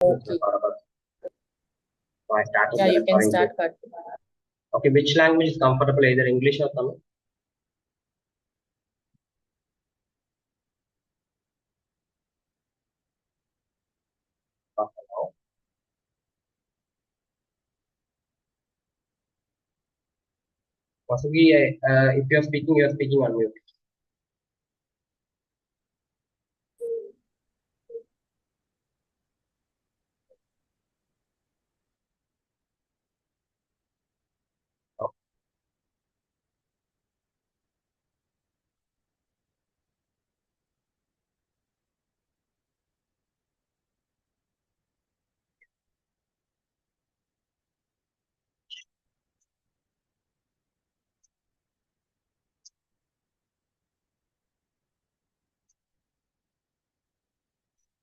Okay. recordable. So I started Yeah, the you can recording. start, Karthik. Okay, which language is comfortable, either English or Tamil? Okay, now. Possibly, if you're speaking on mute.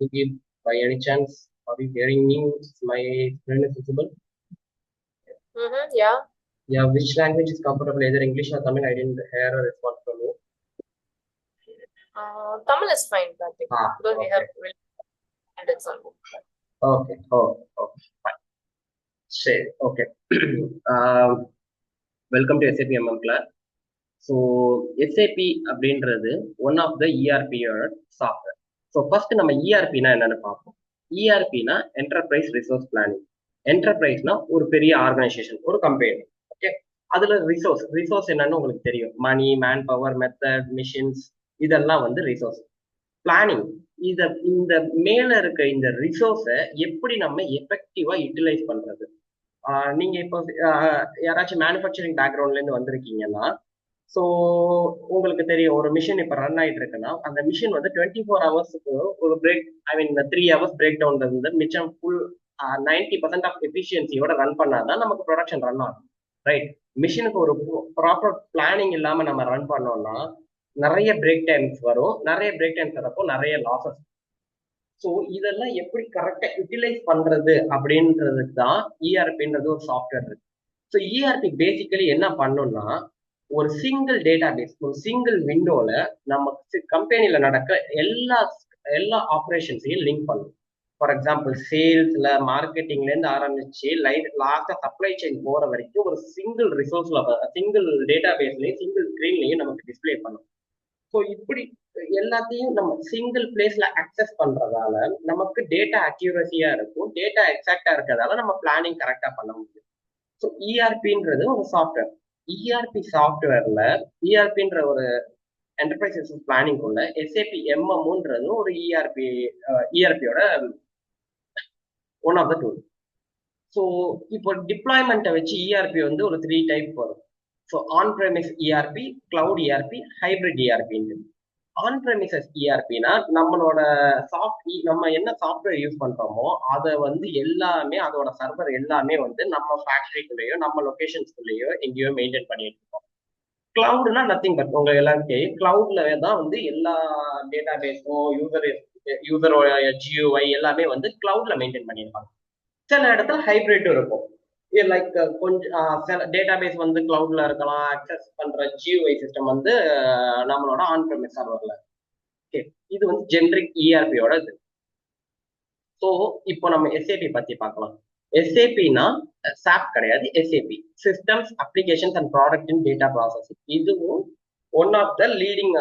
Oh, by any chance, are you hearing me? My screen is visible. Yeah. Yeah, which language is comfortable, either English or Tamil? I didn't hear a response from you. Tamil is fine, Karthik. Because we have candidates on board. Okay. Okay. Fine. Sure. Okay. um, Welcome to SAP MM class. So SAP அப்படின்றது one of the இஆர்பியோட software. So first நம்ம இஆர்பினா என்னன்னு பார்ப்போம். இஆர்பினா enterprise resource planning. என்டர்பிரைஸ்னா ஒரு பெரிய ஆர்கனைசேஷன், ஒரு கம்பெனி. ஓகே, அதுல ரிசோர்ஸ் என்னன்னு உங்களுக்கு தெரியும். மணி, மேன் பவர், மெத்தட், மிஷின்ஸ், இதெல்லாம் வந்து ரிசோர்ஸ். பிளானிங், இந்த மேல இருக்க இந்த ரிசோர்ஸை எப்படி நம்ம எஃபெக்டிவா யூட்டிலைஸ் பண்றது. நீங்க இப்போ யாராச்சும் மேனுஃபேக்சரிங் பேக்ரவுண்ட்ல இருந்து வந்திருக்கீங்கன்னா, ஸோ உங்களுக்கு தெரியும், ஒரு மிஷின் இப்போ ரன் ஆயிட்டு இருக்குன்னா அந்த மிஷின் வந்து 24 ஹவர்ஸுக்கு ஒரு பிரேக், ஐ மீன் 3 ஹவர்ஸ் பிரேக் டவுன்ல இருந்து மிச்சம் ஃபுல் 90% ஆஃப் எஃபிஷியன்சியோட ரன் பண்ணாதான் நமக்கு ப்ரொடக்ஷன் ரன் ஆகும். ரைட்? மிஷினுக்கு ஒரு ப்ராப்பர் பிளானிங் இல்லாம நம்ம ரன் பண்ணோம்னா நிறைய பிரேக் டைம்ஸ் வரும். நிறைய பிரேக் டைம்ஸ் வரப்போ நிறைய லாசஸ். ஸோ இதெல்லாம் எப்படி கரெக்டா யூட்டிலைஸ் பண்றது அப்படின்றதுக்கு தான் இஆர்பின்றது ஒரு சாஃப்ட்வேர் இருக்கு. ஸோ இஆர்பி பேசிக்கலி என்ன பண்ணும்னா, ஒரு சிங்கிள் டேட்டா பேஸ், ஒரு சிங்கிள் விண்டோல நம்ம கம்பெனில நடக்க எல்லா ஆப்ரேஷன்ஸையும் லிங்க் பண்ணும். ஃபார் எக்ஸாம்பிள், சேல்ஸ்ல, மார்க்கெட்டிங்ல இருந்து ஆரம்பிச்சு லாஸ்டா சப்ளை செயின் போற வரைக்கும் ஒரு சிங்கிள் ரிசோர்ஸ்ல, சிங்கிள் டேட்டா பேஸ்லயும் சிங்கிள் ஸ்கிரீன்லயும் நமக்கு டிஸ்பிளே பண்ணும். ஸோ இப்படி எல்லாத்தையும் நம்ம சிங்கிள் பிளேஸ்ல அக்சஸ் பண்றதால நமக்கு டேட்டா அக்யூரசியா இருக்கும். டேட்டா எக்ஸாக்டா இருக்கிறதால நம்ம பிளானிங் கரெக்டா பண்ண முடியும். ஸோ இஆர்பின்றது ஒரு சாஃப்ட்வேர். இஆர்பி சாஃப்ட்வேர்ல இஆர்பின்ற ஒரு என்டர்பிரைஸ் ரிசோர்ஸ் பிளானிங் உள்ள எஸ்ஏபி எம்எம்ன்றது ஒரு இஆர்பியோட one of the tool. So இப்போ டிப்ளாய்மெண்ட்டை வச்சு இஆர்பி வந்து ஒரு 3 டைப் வரும். So on premise ERP, cloud ERP, hybrid இஆர்பின்னு. ஆன் பிரெமிசஸ் இஆர்பினா நம்மளோட நம்ம என்ன சாஃப்ட்வேர் யூஸ் பண்றோமோ அதை வந்து எல்லாமே, அதோட சர்வர் எல்லாமே வந்து நம்ம ஃபேக்டரிக்குள்ளேயோ நம்ம லொகேஷன்ஸ்குள்ளேயோ எங்கேயோ மெயின்டைன் பண்ணிட்டு இருக்கோம். கிளவுட்னா நத்திங் பட் உங்க எல்லாருக்கும் கிளவுட்ல தான் வந்து எல்லா டேட்டா பேஸும் யூசரோட ஜியூஐ எல்லாமே வந்து கிளவுட்ல மெயின்டைன் பண்ணியிருப்பாங்க. சில இடத்துல ஹைபிரிட்டும் இருக்கும். லைக் கொஞ்சம் சில டேட்டா பேஸ் வந்து கிளவுட்ல இருக்கலாம், அக்சஸ் பண்ற ஜியூஐ சிஸ்டம் வந்து நம்மளோட ஆன் பிரெமிஸ் சர்வர்ல. ஓகே, இது வந்து ஜென்ரிக் இஆர்பியோட இது. ஸோ இப்போ நம்ம எஸ்ஏபி பத்தி பார்க்கலாம். எஸ்ஏபினா சாப் கிடையாது, SAP systems applications and product in data processing. இதுவும் one of the leading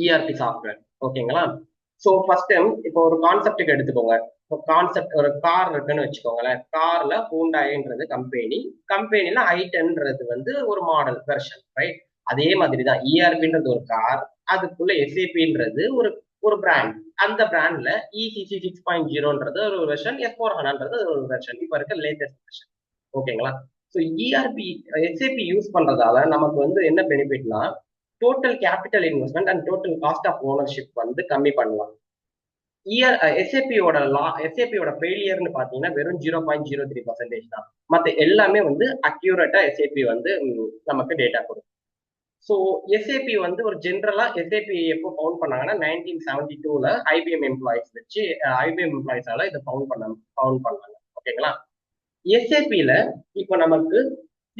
ERP software. ஓகேங்களா? ஸோ ஃபர்ஸ்ட் டைம் இப்போ ஒரு கான்செப்டுக்கு எடுத்துக்கோங்க. கான்செப்ட், ஒரு கார் இருக்குன்னு வச்சுக்கோங்களேன். கார்ல ஹூண்டாய்ன்றது கம்பெனில ஐ10ன்றது வந்து ஒரு மாடல் வெர்ஷன். ரைட்? அதே மாதிரி தான் இஆர்பின்றது ஒரு கார், அதுக்குள்ள எஸ்ஏபின்றது ஒரு பிராண்ட். அந்த பிராண்ட்ல இசிசி 6.0ன்றது ஒரு வெர்ஷன், S4HANAன்றது ஒரு வெர்ஷன், இப்போ இருக்க லேட்டஸ்ட் வெர்ஷன். ஓகேங்களா? ஸோ இஆர்பி எஸ்ஏபி யூஸ் பண்றதால நமக்கு வந்து என்ன பெனிஃபிட்னா, total capital investment and total cost of ownership வந்து கம்மி பண்ணலாம். எஸ்ஏபியோட ஃபெயிலியர்னு பாத்தீங்கன்னா வெறும் 0.03% தான். மற்ற எல்லாமே வந்து அக்யூரேட்டா எஸ்ஏபி வந்து நமக்கு டேட்டா கொடுக்கும். ஸோ எஸ்ஏபி வந்து ஒரு ஜென்ரலா எஸ்ஏபி எப்போ ஃபவுண்ட் பண்ணாங்கன்னா 1972ல ஐபிஎம் எம்ப்ளாயிஸால இதை ஃபவுண்ட் பண்ணாங்க. ஓகேங்களா? எஸ்ஏபியில இப்போ நமக்கு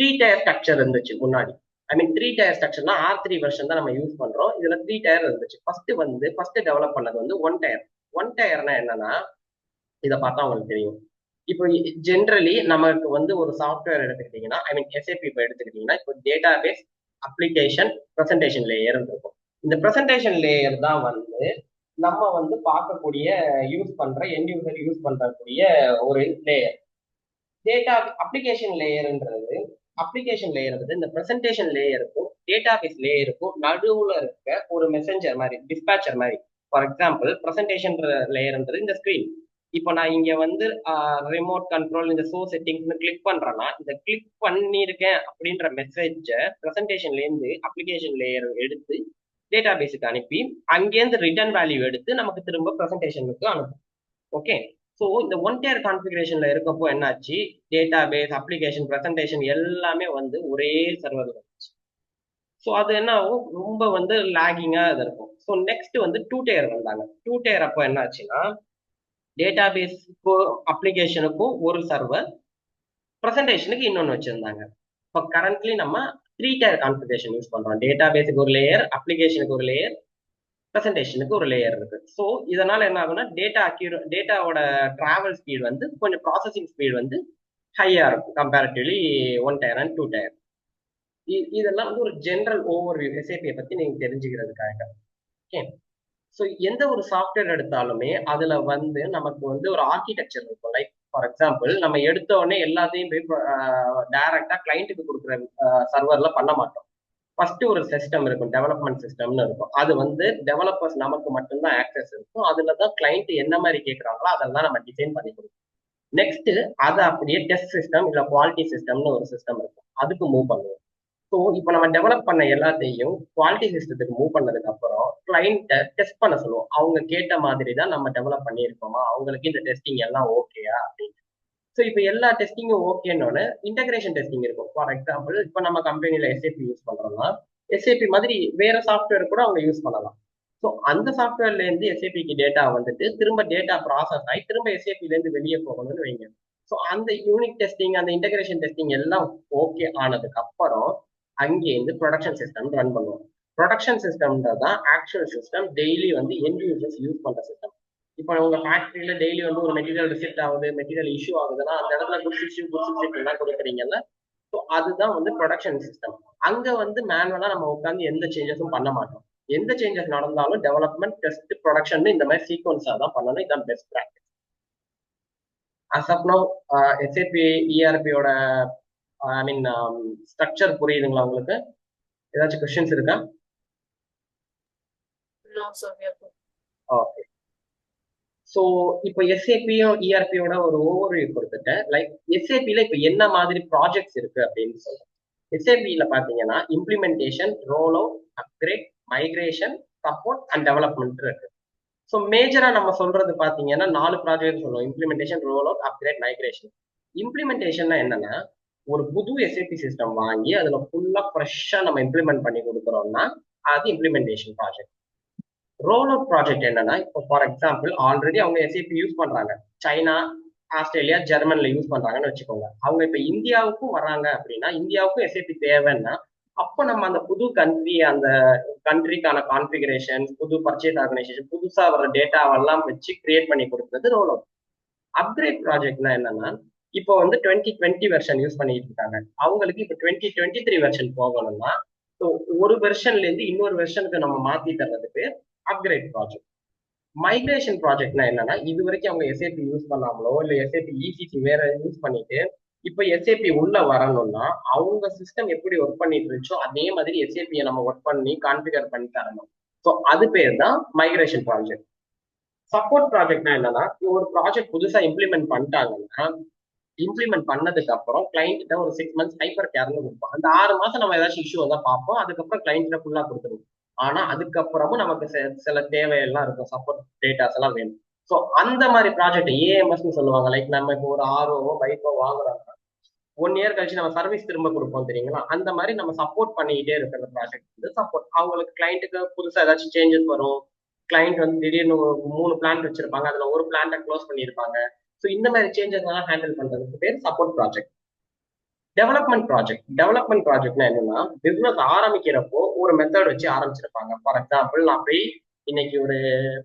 3 டயர் ஸ்ட்ரக்சர் இருந்துச்சு முன்னாடி. ஐ மீன் 3 டயர் ஸ்ட்ரக்சர்னா R3 வெர்ஷன் தான் நம்ம யூஸ் பண்றோம். இதுல 3 டயர் இருந்துச்சு. ஃபர்ஸ்ட் டெவலப் பண்ணது வந்து 1 டயர். 1 டயர்னா என்னன்னா, இதை பார்த்தா உங்களுக்கு தெரியும். இப்போ ஜென்ரலி நமக்கு வந்து ஒரு சாஃப்ட்வேர் எடுத்துக்கிட்டீங்கன்னா, ஐ மீன் எஸ்ஏபி இப்போ எடுத்துக்கிட்டீங்கன்னா, இப்போ database, application, presentation layer இருக்கும். இந்த ப்ரெசன்டேஷன் லேயர் தான் வந்து நம்ம வந்து பார்க்கக்கூடிய யூஸ் பண்ற எண்ட் யூசர் யூஸ் பண்றக்கூடிய ஒரு லேயர். டேட்டா அப்ளிகேஷன் லேயர்ன்றது இந்த ப்ரெசன்டேஷன் லேயருக்கும் டேட்டா பேஸ் லேயருக்கும் நடுவுல இருக்க ஒரு மெசஞ்சர் மாதிரி, டிஸ்பேச்சர் மாதிரி. ஃபார் எக்ஸாம்பிள் ப்ரெசன்டேஷன் லேயர்ன்றது இந்த ஸ்கிரீன். இப்போ நான் இங்க வந்து ரிமோட் கண்ட்ரோல் இந்த சோ செட்டிங்ஸ்னு கிளிக் பண்றேன்னா, இந்த கிளிக் பண்ணியிருக்கேன் அப்படின்ற மெசேஜை ப்ரெசன்டேஷன்ல இருந்து அப்ளிகேஷன் லேயர் எடுத்து டேட்டா பேஸுக்கு அனுப்பி அங்கேருந்து ரிட்டர்ன் வேல்யூ எடுத்து நமக்கு திரும்ப ப்ரெசன்டேஷனுக்கு அனுப்பும். ஓகே. ஸோ இந்த ஒன் டேர் கான்ஃபிகரேஷன்ல இருக்கப்போ என்னாச்சு, டேட்டா பேஸ், அப்ளிகேஷன், ப்ரெசன்டேஷன் எல்லாமே வந்து ஒரே சர்வர்ல இருந்துச்சு. ஸோ அது என்ன ஆகும், ரொம்ப வந்து லேகிங்கா இது இருக்கும். ஸோ நெக்ஸ்ட் வந்து டூ டேர் வந்தாங்க. டூ டேர் அப்போ என்ன ஆச்சுன்னா, டேட்டா பேஸுக்கும் அப்ளிகேஷனுக்கும் ஒரு சர்வர், ப்ரெசன்டேஷனுக்கு இன்னொன்று வச்சிருந்தாங்க. இப்போ கரண்ட்லி நம்ம த்ரீ டேர் கான்ஃபிகரேஷன் யூஸ் பண்றோம். டேட்டா பேஸுக்கு ஒரு லேயர், அப்ளிகேஷனுக்கு ஒரு லேயர், ப்ரெசன்டேஷனுக்கு ஒரு லேயர் இருக்கு. ஸோ இதனால என்ன ஆகும்னா, டேட்டாவோட டிராவல் ஸ்பீட் வந்து கொஞ்சம் ப்ராசஸிங் ஸ்பீட் வந்து ஹையா இருக்கும் comparatively one tier and two tier. இதெல்லாம் வந்து ஒரு ஜென்ரல் ஓவர்வியூ எஸ்ஏபியை பத்தி நீங்க தெரிஞ்சுக்கிறதுக்காக. ஓகே. ஸோ எந்த ஒரு சாஃப்ட்வேர் எடுத்தாலுமே அதுல வந்து நமக்கு வந்து ஒரு ஆர்கிடெக்சர் இருக்கும். லைக் ஃபார் எக்ஸாம்பிள், நம்ம எடுத்த உடனே எல்லாத்தையும் போய் டைரக்டா கிளைண்ட்டுக்கு கொடுக்குற சர்வர்ல பண்ண மாட்டோம். ஃபர்ஸ்ட் ஒரு சிஸ்டம் இருக்கும், டெவலப்மெண்ட் சிஸ்டம்னு இருக்கும். அது வந்து டெவலப்பர்ஸ் நமக்கு மட்டும்தான் ஆக்சஸ் இருக்கும். அதுல தான் கிளைண்ட் என்ன மாதிரி கேட்கறாங்களோ அதெல்லாம் நம்ம டிசைன் பண்ணி கொடுப்போம். நெக்ஸ்ட் அதை அப்படியே டெஸ்ட் சிஸ்டம் இல்ல குவாலிட்டி சிஸ்டம்னு ஒரு சிஸ்டம் இருக்கும், அதுக்கு மூவ் பண்ணுவோம். ஸோ இப்போ நம்ம டெவலப் பண்ண எல்லாத்தையும் குவாலிட்டி சிஸ்டத்துக்கு மூவ் பண்ணதுக்கு அப்புறம் கிளைண்ட்டை டெஸ்ட் பண்ண சொல்லுவோம். அவங்க கேட்ட மாதிரி தான் நம்ம டெவலப் பண்ணியிருக்கோமா, அவங்களுக்கு இந்த டெஸ்டிங் எல்லாம் ஓகேயா அப்படின்னு. ஸோ இப்போ எல்லா டெஸ்டிங்கும் ஓகேன்னு இன்டகிரேஷன் டெஸ்டிங் இருக்கும். ஃபார் எக்ஸாம்பிள், இப்போ நம்ம கம்பெனியில் எஸ்ஏபி யூஸ் பண்றோம்னா, எஸ்ஏபி மாதிரி வேற சாஃப்ட்வேர் கூட அவங்க யூஸ் பண்ணலாம். ஸோ அந்த சாஃப்ட்வேர்ல இருந்து எஸ்ஏபிக்கு டேட்டா வந்துட்டு திரும்ப டேட்டா ப்ராசஸ் ஆகி திரும்ப எஸ்ஏபில இருந்து வெளியே போகணும்னு வைங்க. ஸோ அந்த யூனிட் டெஸ்டிங், அந்த இன்டகிரேஷன் டெஸ்டிங் எல்லாம் ஓகே ஆனதுக்கு அப்புறம் அங்கேருந்து ப்ரொடக்ஷன் சிஸ்டம் ரன் பண்ணுவோம். ப்ரொடக்ஷன் சிஸ்டம்ன்றது தான் ஆக்சுவல் சிஸ்டம், டெய்லி வந்து எண்ட் யூசர்ஸ் யூஸ் பண்ற சிஸ்டம். இப்போ உங்க ஃபேக்டரியில டெய்லி வந்து ஒரு மெட்டீரியல் ரிசிப்ட் ஆகுது, மெட்டீரியல் இஷ்யூ ஆகுதுன்னா அந்த இடத்துல குட்ஸ் இஷ்யூ எல்லாம் கொடுக்குறீங்கல்ல. ஸோ அதுதான் வந்து ப்ரொடக்ஷன் சிஸ்டம். அங்க வந்து மேனுவலா நம்ம உட்காந்து எந்த சேஞ்சஸும் பண்ண மாட்டோம். எந்த சேஞ்சஸ் நடந்தாலும் டெவலப்மெண்ட், டெஸ்ட், ப்ரொடக்ஷன் இந்த மாதிரி சீக்வன்ஸா தான் பண்ணணும். இதான் best practice. As of now SAP இஆர்பியோட ஐ மீன் ஸ்ட்ரக்சர் புரியுதுங்களா உங்களுக்கு? ஏதாச்சும் கொஸ்டின்ஸ் இருக்கா? No, sir, we are good. Okay. So இப்போ எஸ்ஏபியும் இஆர்பியோட ஒரு ஓவர்வியூ கொடுத்துட்டேன். லைக் எஸ்ஏபியில் இப்போ என்ன மாதிரி ப்ராஜெக்ட்ஸ் இருக்கு அப்படின்னு சொல்றேன். எஸ்ஏபியில் பார்த்தீங்கன்னா implementation, roll out, upgrade, migration, support and development இருக்கு. ஸோ மேஜரா நம்ம சொல்றது பார்த்தீங்கன்னா 4 ப்ராஜெக்ட் சொல்லுவோம்: implementation, roll out, upgrade, migration. இம்ப்ளிமெண்டேஷன்னா என்னன்னா, ஒரு புது எஸ்ஏபி சிஸ்டம் வாங்கி அதுல ஃபுல்லா ஃப்ரெஷ்ஷா நம்ம இம்ப்ளிமெண்ட் பண்ணி கொடுக்குறோம்னா அது implementation project. Roll out project என்னன்னா, இப்போ ஃபார் எக்ஸாம்பிள் ஆல்ரெடி அவங்க எஸ்ஏபி யூஸ் பண்றாங்க, சைனா, ஆஸ்திரேலியா, ஜெர்மன்ல யூஸ் பண்றாங்கன்னு வச்சுக்கோங்க. அவங்க இப்ப இந்தியாவுக்கும் வராங்க அப்படின்னா, இந்தியாவுக்கும் எஸ்ஏபி தேவைன்னா அப்போ நம்ம அந்த புது கண்ட்ரி, அந்த கண்ட்ரிக்கான கான்ஃபிகரேஷன், புது பர்ச்சேஸ் ஆர்கனைசேஷன், புதுசா வர டேட்டாவெல்லாம் வச்சு கிரியேட் பண்ணி கொடுக்குறது ரோல் அவுட். அப்கிரேட் ப்ராஜெக்ட்னா என்னன்னா, இப்போ வந்து 2020 வெர்ஷன் யூஸ் பண்ணிட்டு இருக்காங்க, அவங்களுக்கு இப்போ 2023 வெர்ஷன் போகணும்னா ஒரு வெர்ஷன்ல இருந்து இன்னொரு வெர்ஷனுக்கு நம்ம மாத்தி தர்றதுக்கு அப்கிரேட் ப்ராஜெக்ட். மைக்ரேஷன் ப்ராஜெக்ட்னா என்னன்னா, இது வரைக்கும் அவங்க எஸ்ஏபி யூஸ் பண்ணாமலோ இல்ல எஸ்ஏபி இசிசி வேற யூஸ் பண்ணிட்டு இப்ப எஸ்ஏபி உள்ள வரணும்னா அவங்க சிஸ்டம் எப்படி ஒர்க் பண்ணிட்டு இருந்துச்சோ அதே மாதிரி எஸ்ஏபியை நம்ம ஒர்க் பண்ணி கான்ஃபிகர் பண்ணி தரணும். ஸோ அது பேர் தான் மைக்ரேஷன் ப்ராஜெக்ட். சப்போர்ட் ப்ராஜெக்ட்னா என்னன்னா, ஒரு ப்ராஜெக்ட் புதுசா இம்ப்ளிமெண்ட் பண்ணிட்டாங்கன்னா, இம்ப்ளிமெண்ட் பண்ணதுக்கு அப்புறம் கிளைண்ட் ஒரு 6 மந்த்ஸ் ஹைப்பர் கேர்னு கொடுப்போம். அந்த 6 மாசம் நம்ம ஏதாச்சும் இஷ்யூ தான் பார்ப்போம், அதுக்கப்புறம் கிளைண்ட் ஃபுல்லா கொடுத்துருவோம். ஆனா அதுக்கப்புறமும் நமக்கு சில தேவையெல்லாம் இருக்கும், சப்போர்ட் டேட்டாஸ் எல்லாம் வேணும். ஸோ அந்த மாதிரி ப்ராஜெக்ட் ஏஎம்எஸ் சொல்லுவாங்க. லைக் நம்ம இப்போ ஒரு ஆர்ஓ பைக்கோ வாங்குறோம்னா 1 இயர் கழிச்சு நம்ம சர்வீஸ் திரும்ப கொடுப்போம் தெரியுங்களா, அந்த மாதிரி நம்ம சப்போர்ட் பண்ணிக்கிட்டே இருக்கிற ப்ராஜெக்ட் வந்து சப்போர்ட். அவங்களுக்கு கிளைண்ட்டுக்கு புதுசா ஏதாச்சும் சேஞ்சஸ் வரும், கிளைண்ட் வந்து திடீர்னு ஒரு 3 பிளான் வச்சிருப்பாங்க, அதுல ஒரு பிளான்ட்டை க்ளோஸ் பண்ணியிருப்பாங்க. ஸோ இந்த மாதிரி சேஞ்சஸ் எல்லாம் ஹேண்டில் பண்றதுக்கு பேர் சப்போர்ட் ப்ராஜெக்ட். டெவலப்மெண்ட் ப்ராஜெக்ட்னா என்னன்னா, பிசினஸ் ஆரம்பிக்கிறப்போ ஒரு மெத்தட் வச்சு ஆரம்பிச்சிருப்பாங்க. ஃபார் எக்ஸாம்பிள், நான் போய் இன்னைக்கு ஒரு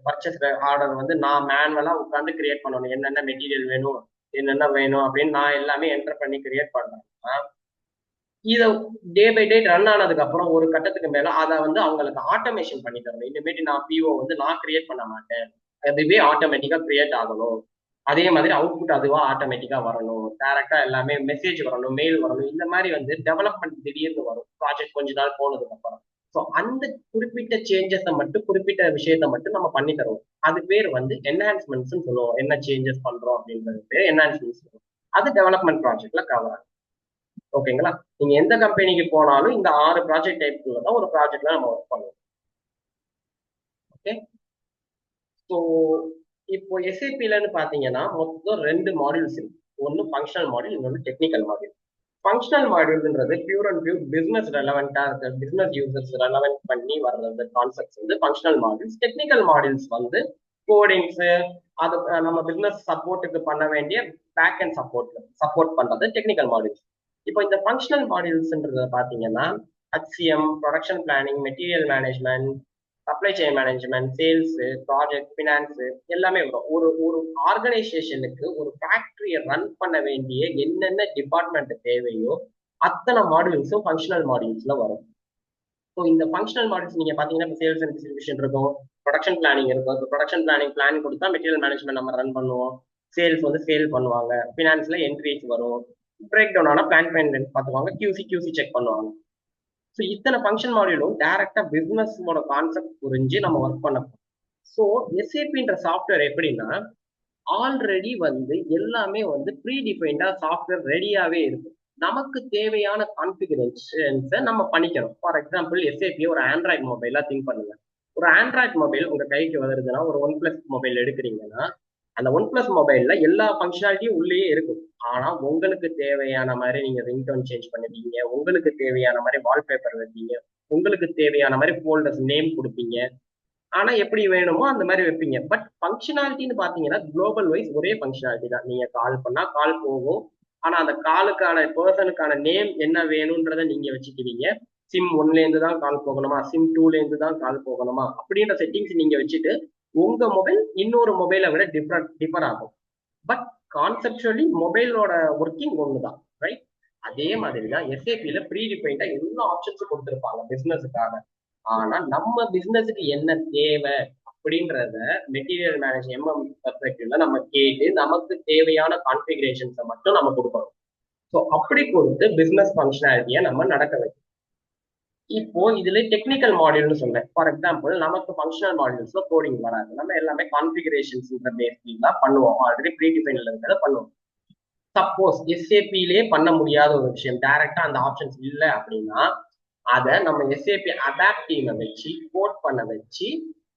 பர்ச்சேஸ் ஆர்டர் வந்து நான் மேனுவலா உட்காந்து கிரியேட் பண்ணணும், என்னென்ன மெட்டீரியல் வேணும், என்னென்ன வேணும் அப்படின்னு நான் எல்லாமே என்டர் பண்ணி கிரியேட் பண்றேன். இதை டே பை டே ரன் ஆனதுக்கு அப்புறம் ஒரு கட்டத்துக்கு மேல அதை வந்து அவங்களுக்கு ஆட்டோமேஷன் பண்ணி தரணும். இனிமேட்டு நான் பிஓ வந்து நான் கிரியேட் பண்ண மாட்டேன், அதுவே ஆட்டோமேட்டிக்கா கிரியேட் ஆகணும். அதே மாதிரி அவுட்புட் அதுவா ஆட்டோமேட்டிக்கா வரணும், டைரக்டா எல்லாமே மெசேஜ் வரணும், மெயில் வரணும். இந்த மாதிரி வந்து டெவலப்மெண்ட் திடீர்னு வரும் ப்ராஜெக்ட் கொஞ்ச நாள் போனதுக்கு அப்புறம். ஸோ அந்த குறிப்பிட்ட சேஞ்சஸை மட்டும், குறிப்பிட்ட விஷயத்த மட்டும் நம்ம பண்ணி தருவோம். அது பேர் வந்து என்ஹான்ஸ்மெண்ட்ஸ் சொல்லுவோம். என்ன சேஞ்சஸ் பண்றோம் அப்படின்றது பேர் என்ஹான்ஸ்மெண்ட்ஸ். அது டெவலப்மெண்ட் ப்ராஜெக்ட்ல கவர் ஆகும். ஓகேங்களா? நீங்க எந்த கம்பெனிக்கு போனாலும் இந்த 6 ப்ராஜெக்ட் டைப்ல தான் ஒரு ப்ராஜெக்ட்ல நம்ம ஒர்க் பண்ணுவோம். ஓகே. ஸோ இப்போ எஸ்ஏபிலன்னு பாத்தீங்கன்னா மொத்தம் 2 மாடியூல்ஸ் இருக்கு. ஒன்னு ஃபங்க்ஷனல் மாடியூல், இன்னொன்று டெக்னிக்கல் மாடியூல். ஃபங்க்ஷனல் மாடியூல்ன்றது பியூர் அண்ட் பியூர் பிசினஸ் ரெலவெண்டா இருக்க, பிசினஸ் யூசர்ஸ் ரெலவென்ட் பண்ணி வர்றது கான்செப்ட்ஸ் வந்து ஃபங்க்ஷனல் மாடியூல்ஸ். டெக்னிக்கல் மாடியூல்ஸ் வந்து கோடிங்ஸ், அது நம்ம பிசினஸ் சப்போர்ட்டுக்கு பண்ண வேண்டிய பேக் அண்ட் சப்போர்ட் பண்றது டெக்னிக்கல் மாடியூல்ஸ். இப்போ இந்த ஃபங்க்ஷனல் மாடியூல்ஸ்ன்றத பாத்தீங்கன்னா HCM, production planning, material management, supply chain management, sales, project, finance எல்லாமே வரும். ஒரு ஒரு ஆர்கனைசேஷனுக்கு ஒரு ஃபேக்டரியை ரன் பண்ண வேண்டிய என்னென்ன டிபார்ட்மெண்ட் தேவையோ அத்தனை மாடியூல்ஸும் ஃபங்க்ஷனல் மாடியூல்ஸ்ல வரும். ஸோ இந்த ஃபங்க்ஷனல் மாடியூல்ஸ் நீங்க பாத்தீங்கன்னா இப்போ சேல்ஸ் அண்ட் டிஸ்ட்ரிபியூஷன் இருக்கும், ப்ரொடக்ஷன் பிளானிங் இருக்கும். இப்போ ப்ரொடக்ஷன் பிளான் கொடுத்தா மெட்டீரியல் மேனேஜ்மெண்ட் நம்ம ரன் பண்ணுவோம், சேல்ஸ் வந்து சேல் பண்ணுவாங்க, ஃபினான்ஸ்ல என்ட்ரிஸ் வரும், பிரேக் டவுன் ஆனா பிளான் பார்த்துவாங்க, கியூசி செக் பண்ணுவாங்க. ஸோ இத்தனை ஃபங்க்ஷன் மாடியூலும் டைரக்டா பிசினஸோட கான்செப்ட் புரிஞ்சு நம்ம ஒர்க் பண்ண. ஸோ எஸ்ஏபின்ற சாஃப்ட்வேர் எப்படின்னா ஆல்ரெடி வந்து எல்லாமே வந்து ப்ரீ டிஃபைன்டா சாஃப்ட்வேர் ரெடியாவே இருக்கும். நமக்கு தேவையான கான்ஃபிகரேஷன்ஸை நம்ம பண்ணிக்கணும். ஃபார் எக்ஸாம்பிள் எஸ்ஏபி ஒரு ஆண்ட்ராய்டு மொபைலா திங்க் பண்ணுங்க. ஒரு ஆண்ட்ராய்டு மொபைல் உங்க கைக்கு வருதுன்னா, ஒரு ஒன் பிளஸ் மொபைல் எடுக்கிறீங்கன்னா அந்த ஒன் பிளஸ் மொபைல்ல எல்லா ஃபங்க்ஷனாலிட்டியும் உள்ளேயே இருக்கும். ஆனா உங்களுக்கு தேவையான மாதிரி நீங்க ரிங்டோன் சேஞ்ச் பண்ணிப்பீங்க, உங்களுக்கு தேவையான மாதிரி வால்பேப்பர் வைப்பீங்க, உங்களுக்கு தேவையான மாதிரி ஃபோல்டர்ஸ் நேம் கொடுப்பீங்க. ஆனா எப்படி வேணுமோ அந்த மாதிரி வைப்பீங்க. பட் ஃபங்க்ஷனாலிட்டின்னு பாத்தீங்கன்னா குளோபல் வைஸ் ஒரே ஃபங்க்ஷனாலிட்டி தான். நீங்க கால் பண்ணா கால் போகும், ஆனா அந்த காலுக்கான பர்சனுக்கான நேம் என்ன வேணும்ன்றத நீங்க வச்சுக்குவீங்க. சிம் 1ல இருந்து தான் கால் போகணுமா, சிம் 2ல இருந்து தான் கால் போகணுமா அப்படின்ற செட்டிங்ஸ் நீங்க வச்சுட்டு உங்க மொபைல் இன்னொரு மொபைலை விட டிஃபர் ஆகும். பட் கான்செப்சுவலி மொபைலோட ஒர்க்கிங் ஒண்ணுதான், ரைட்? அதே மாதிரி தான் எஸ்ஏபியில ப்ரீ டிஃபைன்டா எல்லா ஆப்ஷன்ஸும் கொடுத்துருப்பாங்க பிசினஸுக்காக. ஆனா நம்ம பிசினஸுக்கு என்ன தேவை அப்படின்றத மெட்டீரியல் மேனேஜ் எம்எம் பெர்ஸ்பெக்டிவ்ல நம்ம கேட்டு நமக்கு தேவையான கான்ஃபிகரேஷன்ஸை மட்டும் நம்ம கொடுக்கணும். ஸோ அப்படி கொடுத்து பிசினஸ் ஃபங்க்ஷனாலிட்டியை நம்ம நடக்க வைக்கணும். இப்போ இதுல டெக்னிக்கல் மாடியூல்னு சொன்னேன். ஃபார் எக்ஸாம்பிள் நமக்கு ஃபங்க்ஷனல் மாடியூல்ஸ்ல கோடிங் வராது, நம்ம எல்லாமே கான்ஃபிகரேஷன்ஸ் பேஸ்ல தான் பண்ணுவோம், ஆல்ரெடி ப்ரீ டிஃபைன்ல இருக்கிறத பண்ணுவோம். சப்போஸ் எஸ்ஏபிலே பண்ண முடியாத ஒரு விஷயம், டைரக்டா அந்த ஆப்ஷன்ஸ் இல்லை அப்படின்னா அதை நம்ம எஸ்ஏபி அடாப்ட் டீமை வச்சு கோட் பண்ண வச்சு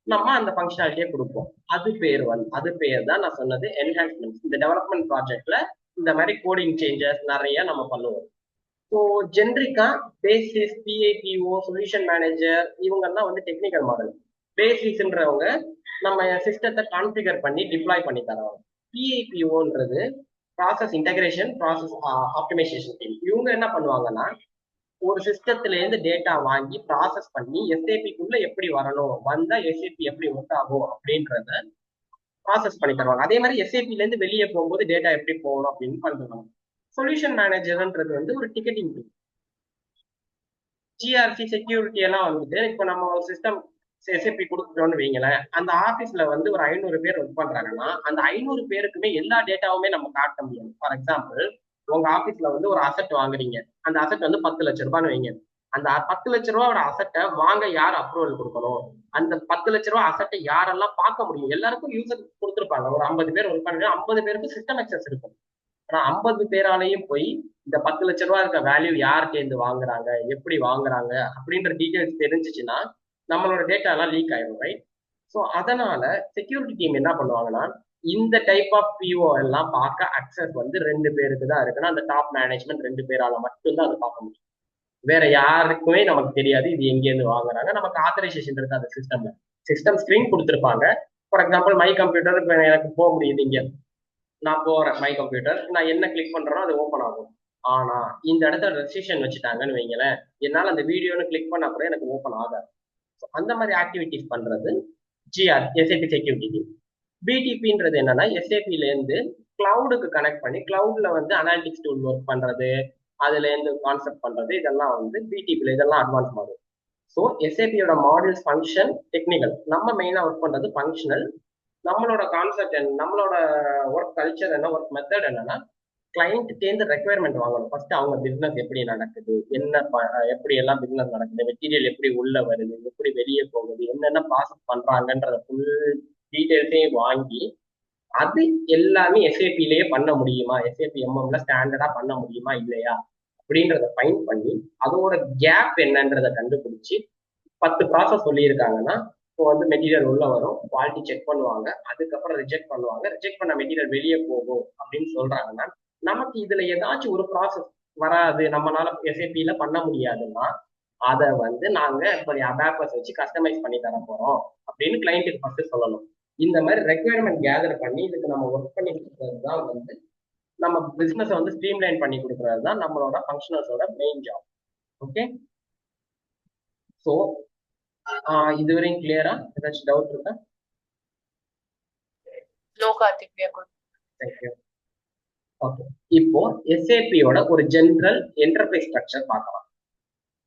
நம்ம அந்த ஃபங்க்ஷனாலிட்டியை கொடுப்போம். அது பேர் தான் நான் சொன்னது என்ஹான்ஸ்மெண்ட். இந்த டெவலப்மெண்ட் ப்ராஜெக்ட்ல இந்த மாதிரி கோடிங் சேஞ்சஸ் நிறைய நம்ம பண்ணுவோம். ஸோ ஜென்ரிக்கா பேசிஸ், பிஐபிஓ, சொல்யூஷன் மேனேஜர் இவங்கெல்லாம் வந்து டெக்னிக்கல் மாடல். பேசிஸ்ன்றவங்க நம்ம சிஸ்டத்தை கான்ஃபிகர் பண்ணி டிப்ளாய் பண்ணி தரவங்க. பிஐபிஓன்றது process integration, process optimisation team. இவங்க என்ன பண்ணுவாங்கன்னா ஒரு சிஸ்டத்துல இருந்து டேட்டா வாங்கி ப்ராசஸ் பண்ணி எஸ்ஏபிக்குள்ள எப்படி வரணும், வந்தா எஸ்ஏபி எப்படி ஒர்க் ஆகும் அப்படின்றத ப்ராசஸ் பண்ணி தருவாங்க. அதே மாதிரி எஸ்ஏபில இருந்து வெளியே போகும்போது டேட்டா எப்படி போகணும் அப்படின்னு பண்ணுவாங்க. சொல்யூஷன் மேனேஜர்ன்றது வந்து ஒரு டிக்கெட்டிங் டீம். ஜிஆர்சி செக்யூரிட்டி எல்லாம் வந்துட்டு இப்போ நம்ம ஒரு சிஸ்டம் எஸ்ஏபி கொடுத்துட்டோம்னு வைங்களேன், அந்த ஆபீஸ்ல வந்து ஒரு 500 பேர் ஒர்க் பண்றாங்கன்னா அந்த 500 பேருக்குமே எல்லா டேட்டாவுமே நம்ம காட்ட முடியாது. ஃபார் எக்ஸாம்பிள் உங்க ஆபீஸ்ல வந்து ஒரு அசெட் வாங்குறீங்க, அந்த அசெட் வந்து 10 லட்சம் ரூபான்னு வைங்க. அந்த 10 லட்ச ரூபாயோட அசெட்டை வாங்க யார் அப்ரூவல் கொடுக்கணும், அந்த 10 லட்ச ரூபாய் அசெட்டை யாரெல்லாம் பார்க்க முடியும், எல்லாருக்கும் யூசர் கொடுத்துருப்பாங்க. ஒரு 50 பேர் ஒர்க் பண்றாங்க, 50 பேருக்கு சிஸ்டம் அக்சஸ் இருக்கும். ஆனா 50 பேராலையும் போய் இந்த 10 லட்ச ரூபாய் இருக்க வேல்யூ யார்கிட்ட இருந்து வாங்குறாங்க, எப்படி வாங்குறாங்க அப்படின்ற டீடைல்ஸ் தெரிஞ்சிச்சுன்னா நம்மளோட டேட்டா எல்லாம் லீக் ஆயிடும், ரைட்? ஸோ அதனால செக்யூரிட்டி டீம் என்ன பண்ணுவாங்கன்னா இந்த டைப் ஆஃப் பிஓ எல்லாம் பார்க்க அக்சஸ் வந்து 2 பேருக்கு தான் இருக்குன்னா அந்த டாப் மேனேஜ்மெண்ட் 2 பேரால மட்டும்தான் அதை பார்க்க முடியும். வேற யாருக்குமே நமக்கு தெரியாது இது எங்கேருந்து வாங்குறாங்க. நமக்கு ஆத்தரைசேஷன் இருக்கு அந்த சிஸ்டம்ல. சிஸ்டம் ஸ்கிரீன் கொடுத்துருப்பாங்க. ஃபார் எக்ஸாம்பிள் மை கம்ப்யூட்டர் எனக்கு போக முடியுது, இங்க நான் போறேன் மை கம்ப்யூட்டர், நான் என்ன கிளிக் பண்றேனோ அது ஓப்பன் ஆகும். ஆனா இந்த இடத்துல ரெஸ்ட்ரிக்ஷன் வச்சுட்டாங்கன்னு வைங்களேன், என்னால அந்த வீடியோன்னு கிளிக் பண்ணா கூட எனக்கு ஓப்பன் ஆகாது. அந்த மாதிரி ஆக்டிவிட்டிஸ் பண்றது SAP செக்யூரிட்டி. பிடிபின்றது என்னன்னா எஸ்ஏபில இருந்து கிளவுடுக்கு கனெக்ட் பண்ணி கிளவுட்ல வந்து அனாலிட்டிக்ஸ் டூல் ஒர்க் பண்றது, அதுல இருந்து கான்செப்ட் பண்றது, இதெல்லாம் வந்து பிடிபில இதெல்லாம் அட்வான்ஸ் மாடல். ஸோ எஸ்ஏபியோட மாடியூல்ஸ் ஃபங்க்ஷன் டெக்னிக்கல், நம்ம மெயினா ஒர்க் பண்றது ஃபங்க்ஷனல். நம்மளோட கான்செப்ட் என்ன, நம்மளோட ஒர்க் கல்ச்சர் என்ன, ஒர்க் மெத்தட் என்னன்னா கிளைண்ட் தேர்ந்து ரெக்குயர்மெண்ட் வாங்கணும். ஃபர்ஸ்ட் அவங்க பிசினஸ் எப்படி நடக்குது, என்ன எப்படி எல்லாம் பிசினஸ் நடக்குது, மெட்டீரியல் எப்படி உள்ள வருது, எப்படி வெளியே போகுது, என்னென்ன ப்ராசஸ் பண்றாங்கன்றத ஃபுல் டீடைல்ஸையும் வாங்கி அது எல்லாமே எஸ்ஏபிலேயே பண்ண முடியுமா, எஸ்ஏபி எம்எம்ல ஸ்டாண்டர்டா பண்ண முடியுமா இல்லையா அப்படின்றத ஃபைன் பண்ணி அதோட கேப் என்னன்றதை கண்டுபிடிச்சு 10 ப்ராசஸ் சொல்லியிருக்காங்கன்னா இப்போ வந்து மெட்டீரியல் உள்ள வரும், குவாலிட்டி செக் பண்ணுவாங்க, அதுக்கப்புறம் ரிஜெக்ட் பண்ணுவாங்க, ரிஜெக்ட் பண்ண மெட்டீரியல் வெளியே போகும் அப்படின்னு சொல்றாங்கன்னா நமக்கு இதுல ஏதாச்சும் ஒரு ப்ராசஸ் வராது, நம்மளால எஸ்ஏபியில பண்ண முடியாதுன்னா அதை வந்து நாங்க இப்படி அபாக்கஸ் வச்சு கஸ்டமைஸ் பண்ணி தர போறோம் அப்படின்னு கிளைண்ட்டுக்கு ஃபர்ஸ்ட் சொல்லணும். இந்த மாதிரி ரெக்குயர்மெண்ட் கேதர் பண்ணி இதுக்கு நம்ம ஒர்க் பண்ணி கொடுக்கறது தான் வந்து நம்ம பிசினஸ் வந்து ஸ்ட்ரீம்லைன் பண்ணி கொடுக்கறது தான் நம்மளோட ஃபங்க்ஷனல்ஸோட மெயின் ஜாப். ஓகே, ஸோ இதுவரையும் கிளியரா? ஏதாச்சும் டவுட் இருக்கா? No, Karthik, we are good. Thank you. Okay, இப்போ எஸ்ஏபியோட ஒரு ஜென்ரல் என்டர்பிரைஸ் ஸ்ட்ரக்சர் பார்க்கலாம்.